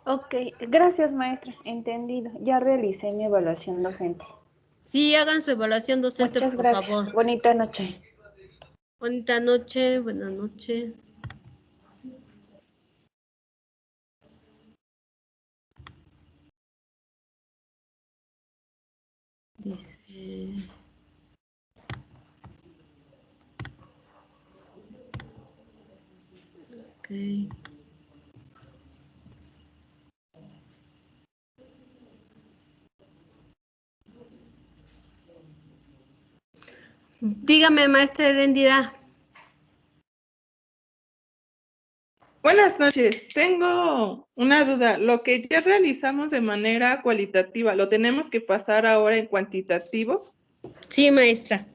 Ok, gracias maestra, entendido. Ya realicé mi evaluación docente. Sí, hagan su evaluación docente, Muchas por gracias. favor. Bonita noche. Bonita noche, buenas noches. Dice... Ok. Dígame, maestra Herendida. Buenas noches. Tengo una duda. Lo que ya realizamos de manera cualitativa, ¿lo tenemos que pasar ahora en cuantitativo? Sí, maestra.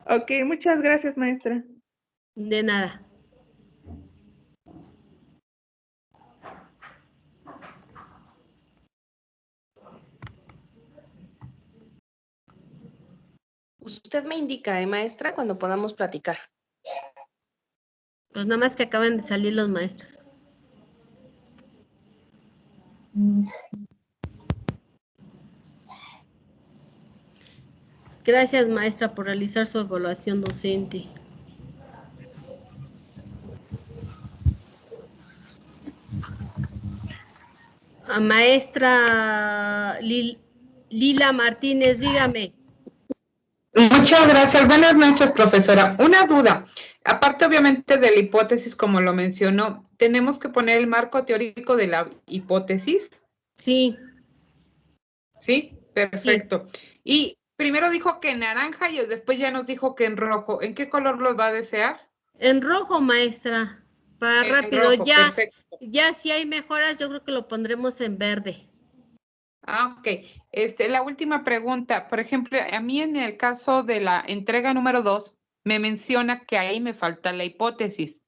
Ok, muchas gracias, maestra. De nada. Usted me indica, maestra, cuando podamos platicar. Pues nada más que acaban de salir los maestros. Gracias, maestra, por realizar su evaluación docente. A maestra Lila Martínez, dígame. Muchas gracias. Buenas noches, profesora. Una duda. Aparte, obviamente, de la hipótesis, como lo mencionó, ¿tenemos que poner el marco teórico de la hipótesis? Sí. Sí, perfecto. Sí. Y primero dijo que en naranja y después ya nos dijo que en rojo. ¿En qué color los va a desear? En rojo, maestra. Para rápido, rojo, ya si hay mejoras, yo creo que lo pondremos en verde. Ah, ok. La última pregunta, por ejemplo, a mí en el caso de la entrega número 2, me menciona que ahí me falta la hipótesis.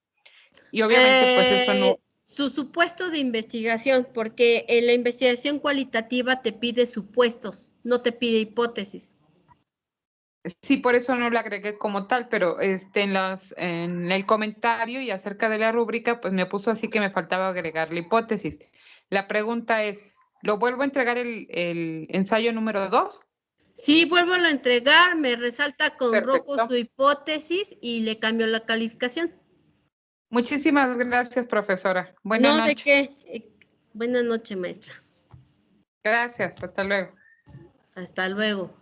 Y obviamente, pues eso no... Su supuesto de investigación, porque en la investigación cualitativa te pide supuestos, no te pide hipótesis. Sí, por eso no la agregué como tal, pero en el comentario y acerca de la rúbrica, pues me puso así que me faltaba agregar la hipótesis. La pregunta es, ¿lo vuelvo a entregar el ensayo número 2? Sí, vuelvo a entregar, me resalta con rojo su hipótesis y le cambio la calificación. Muchísimas gracias, profesora. Buenas noches. ¿De qué? Buenas noches, maestra. Gracias, hasta luego. Hasta luego.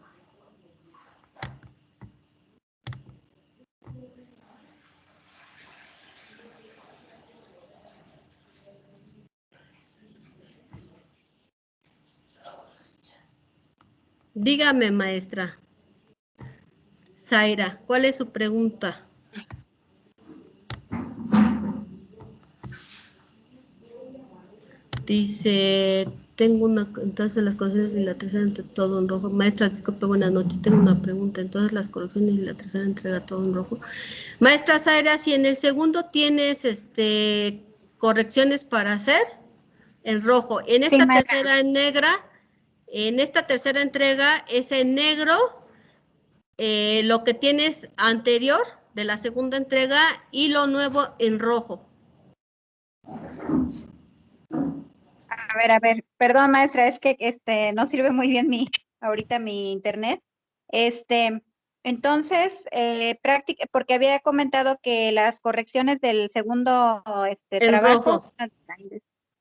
Dígame, maestra. Zaira, ¿cuál es su pregunta? Dice, tengo una, entonces las correcciones y la tercera entre todo en rojo. Maestra, disculpe, buenas noches, tengo una pregunta. Entonces las correcciones y la tercera entrega todo en rojo. Maestra Zaira, si en el segundo tienes correcciones para hacer, en rojo. En esta tercera en negra, en esta tercera entrega es en negro, lo que tienes anterior de la segunda entrega y lo nuevo en rojo. A ver, perdón, maestra, es que no sirve muy bien ahorita mi internet. Entonces, porque había comentado que las correcciones del segundo trabajo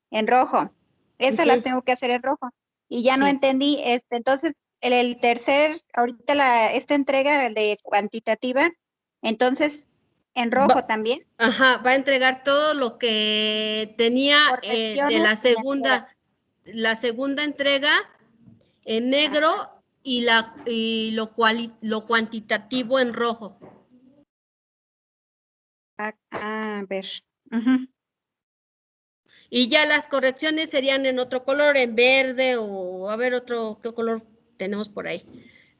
en rojo. Esas las tengo que hacer en rojo. Y ya no entendí, entonces, el tercer, ahorita esta entrega de cuantitativa, entonces, en rojo también. Ajá, va a entregar todo lo que tenía de la segunda entrega en negro y lo cuantitativo en rojo. A ver. Y ya las correcciones serían en otro color, en verde o a ver qué color tenemos por ahí.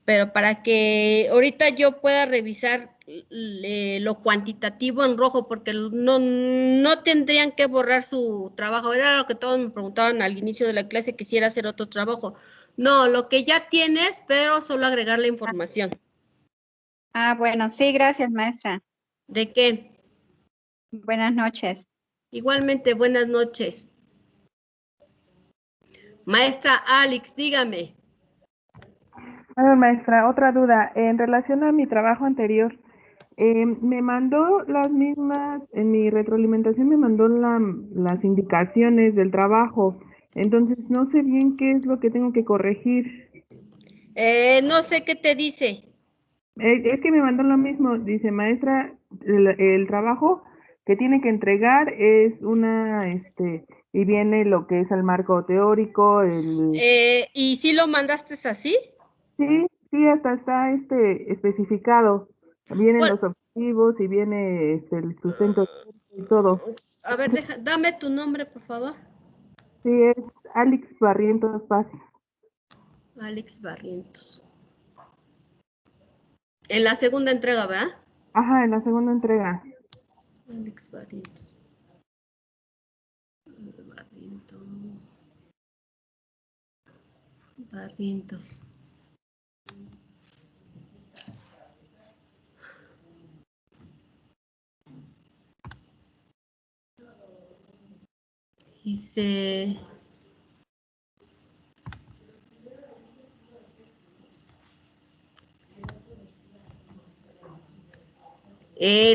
Pero para que ahorita yo pueda revisar lo cuantitativo en rojo, porque no tendrían que borrar su trabajo. Era lo que todos me preguntaban al inicio de la clase, quisiera hacer otro trabajo. No, lo que ya tienes, pero solo agregar la información. Ah, bueno, sí, gracias, maestra. ¿De qué? Buenas noches. Igualmente, buenas noches. Maestra Alex, dígame. A ver, maestra, otra duda. En relación a mi trabajo anterior, me mandó las mismas, en mi retroalimentación me mandó las indicaciones del trabajo. Entonces, no sé bien qué es lo que tengo que corregir. No sé qué te dice. Es que me mandó lo mismo. Dice, maestra, el trabajo que tiene que entregar es y viene lo que es el marco teórico, ¿Y si lo mandaste así? Sí, hasta está especificado. Vienen los objetivos y viene el sustento y todo. A ver, dame tu nombre, por favor. Sí, es Alex Barrientos Paz. Alex Barrientos. En la segunda entrega, ¿verdad? Ajá, en la segunda entrega. Alex Barrientos. Barrientos. Dice...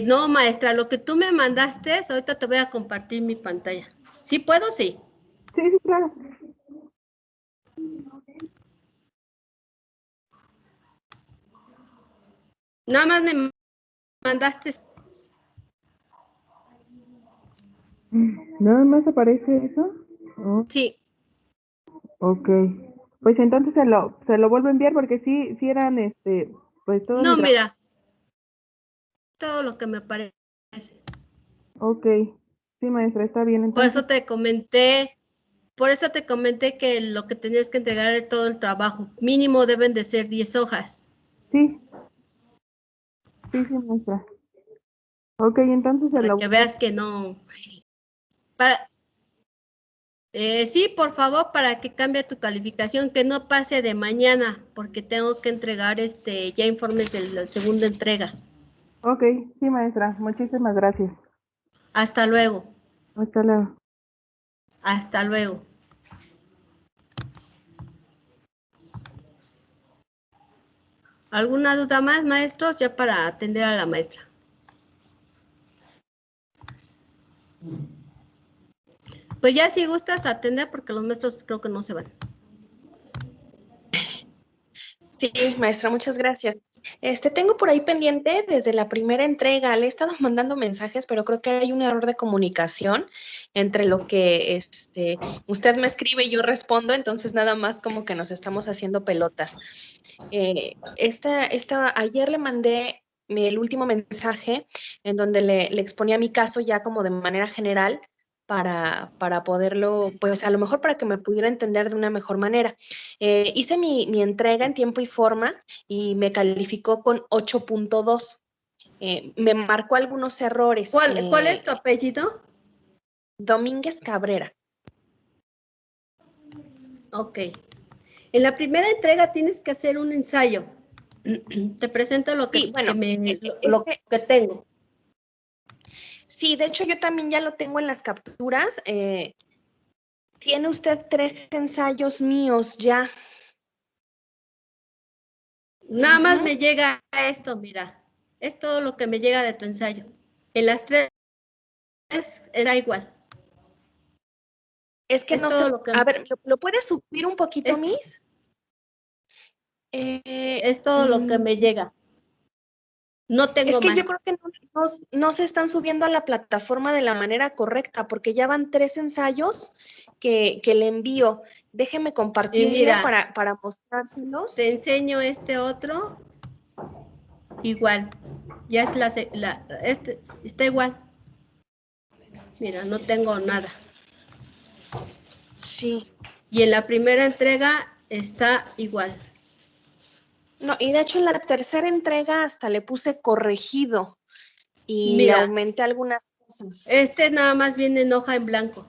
no, maestra, lo que tú me mandaste, ahorita te voy a compartir mi pantalla. ¿Sí puedo? Sí. Sí, claro. Nada más me mandaste. ¿Nada más aparece eso? Oh. Sí. Ok. Pues entonces se lo vuelvo a enviar porque sí eran pues todo. No, mira. Todo lo que me parece. Ok. Sí, maestra, está bien. Entonces... Por eso te comenté que lo que tenías que entregar era todo el trabajo. Mínimo deben de ser 10 hojas. Sí. Sí, maestra. Ok, entonces para que veas que no. Sí, por favor, para que cambie tu calificación, que no pase de mañana, porque tengo que entregar ya informes de la segunda entrega. Ok, sí, maestra. Muchísimas gracias. Hasta luego. Hasta luego. Hasta luego. ¿Alguna duda más, maestros? Ya para atender a la maestra. Pues ya si gustas atender, porque los maestros creo que no se van. Sí, maestra, muchas gracias. Tengo por ahí pendiente desde la primera entrega, le he estado mandando mensajes, pero creo que hay un error de comunicación entre lo que usted me escribe y yo respondo, entonces nada más como que nos estamos haciendo pelotas. Ayer le mandé el último mensaje en donde le exponía mi caso ya como de manera general para poderlo, pues a lo mejor para que me pudiera entender de una mejor manera. Hice mi entrega en tiempo y forma y me calificó con 8.2. Me marcó algunos errores. ¿Cuál es tu apellido? Domínguez Cabrera. Ok. En la primera entrega tienes que hacer un ensayo. Te presento lo que, que tengo. Sí, de hecho yo también ya lo tengo en las capturas. Tiene usted 3 ensayos míos ya. Nada más me llega esto, mira. Es todo lo que me llega de tu ensayo. En las 3 era igual. Es que no sé. A ver, ¿lo puedes subir un poquito, Miss? Es todo lo que me llega. No tengo más. Es que yo creo que no se están subiendo a la plataforma de la manera correcta, porque ya van 3 ensayos que le envío. Déjeme compartirlo para mostrárselos. Te enseño este otro. Igual. Ya es está igual. Mira, no tengo nada. Sí. Y en la primera entrega está igual. No, y de hecho en la tercera entrega hasta le puse corregido y Mira, le aumenté algunas cosas. Nada más viene en hoja en blanco.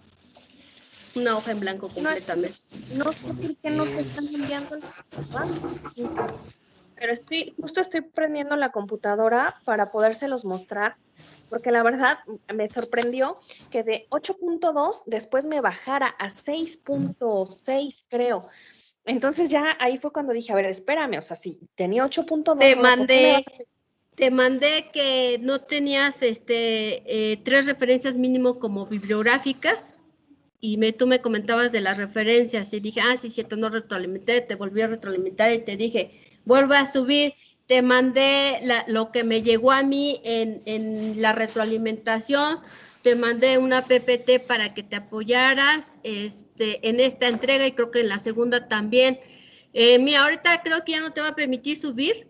Una hoja en blanco completamente. No sé por qué no se están enviando los trabajos. Pero justo estoy prendiendo la computadora para podérselos mostrar, porque la verdad me sorprendió que de 8.2 después me bajara a 6.6, creo. Entonces ya ahí fue cuando dije, a ver, espérame, o sea, si tenía 8.2. Te mandé que no tenías 3 referencias mínimo como bibliográficas y tú me comentabas de las referencias y dije, sí, cierto, no retroalimenté, te volví a retroalimentar y te dije, vuelve a subir. Te mandé lo que me llegó a mí en la retroalimentación, te mandé una PPT para que te apoyaras en esta entrega y creo que en la segunda también. Mira, ahorita creo que ya no te va a permitir subir,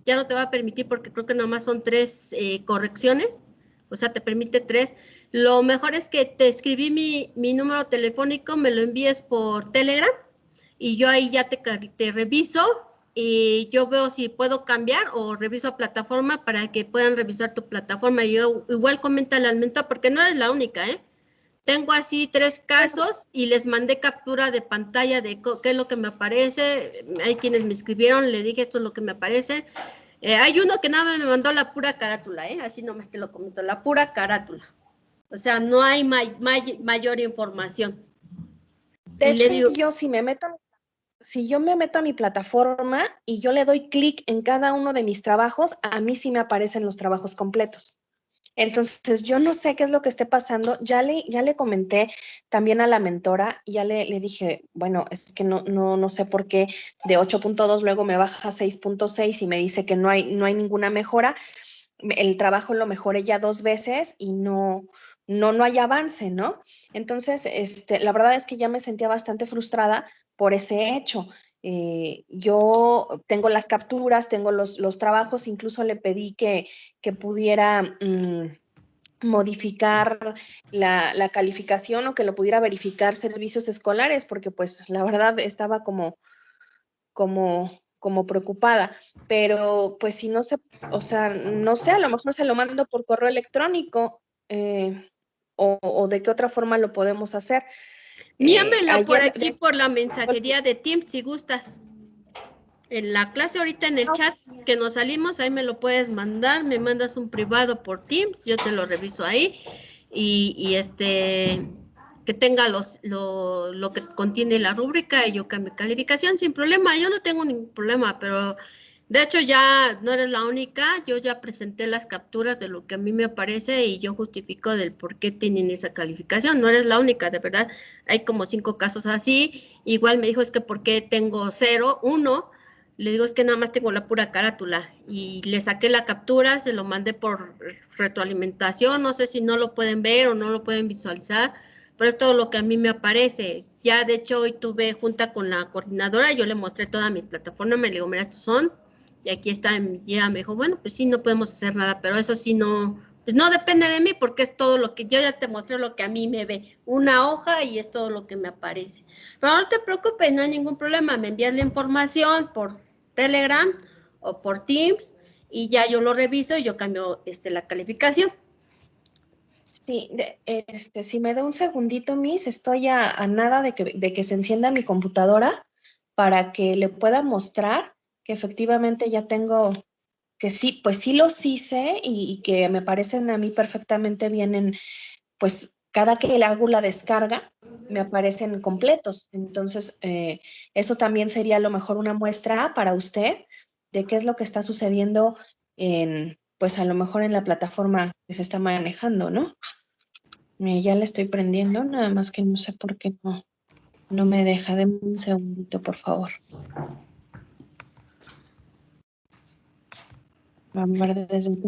ya no te va a permitir porque creo que nomás son 3 correcciones, o sea, te permite 3. Lo mejor es que te escribí mi número telefónico, me lo envíes por Telegram y yo ahí ya te reviso y yo veo si puedo cambiar o reviso plataforma para que puedan revisar tu plataforma. Yo igual coméntale al mentor porque no eres la única, ¿eh? Tengo así 3 casos y les mandé captura de pantalla de qué es lo que me aparece. Hay quienes me escribieron, le dije esto es lo que me aparece. Hay uno que nada más me mandó la pura carátula, así nomás te lo comento, la pura carátula. O sea, no hay mayor información. De hecho, yo si yo me meto a mi plataforma y yo le doy clic en cada uno de mis trabajos, a mí sí me aparecen los trabajos completos. Entonces, yo no sé qué es lo que esté pasando. Ya le comenté también a la mentora, ya le dije, bueno, es que no sé por qué de 8.2 luego me baja a 6.6 y me dice que no hay ninguna mejora. El trabajo lo mejoré ya 2 veces y no hay avance, ¿no? Entonces, la verdad es que ya me sentía bastante frustrada por ese hecho. Yo tengo las capturas, tengo los trabajos, incluso le pedí que pudiera modificar la calificación o que lo pudiera verificar servicios escolares, porque pues la verdad estaba como preocupada, pero pues si no sé, o sea, no sé, a lo mejor se lo mando por correo electrónico o de qué otra forma lo podemos hacer. Envíamelo por aquí, por la mensajería de Teams, si gustas. En la clase ahorita en el chat que nos salimos, ahí me lo puedes mandar, me mandas un privado por Teams, yo te lo reviso ahí y que tenga lo que contiene la rúbrica y yo cambio calificación sin problema, yo no tengo ningún problema, pero de hecho ya no eres la única, yo ya presenté las capturas de lo que a mí me aparece y yo justifico del por qué tienen esa calificación, no eres la única, de verdad, hay como 5 casos así, igual me dijo es que por qué tengo 0, 1, le digo es que nada más tengo la pura carátula y le saqué la captura, se lo mandé por retroalimentación, no sé si no lo pueden ver o no lo pueden visualizar, pero es todo lo que a mí me aparece. Ya de hecho hoy tuve junta con la coordinadora, yo le mostré toda mi plataforma, me digo, mira, estos son, y aquí está, ya me dijo, bueno, pues sí, no podemos hacer nada, pero eso sí no, pues no depende de mí porque es todo lo que, yo ya te mostré lo que a mí me ve, una hoja y es todo lo que me aparece. Pero no te preocupes, no hay ningún problema, me envías la información por Telegram o por Teams y ya yo lo reviso y yo cambio la calificación. Sí, si me da un segundito, Miss, estoy a nada de que se encienda mi computadora para que le pueda mostrar que efectivamente ya tengo, que sí, pues sí los hice y que me parecen a mí perfectamente bien pues cada que le hago la descarga me aparecen completos. Entonces, eso también sería a lo mejor una muestra para usted de qué es lo que está sucediendo pues a lo mejor en la plataforma que se está manejando, ¿no? Ya le estoy prendiendo, nada más que no sé por qué no me deja. Deme un segundito, por favor. Vamos a ver desde el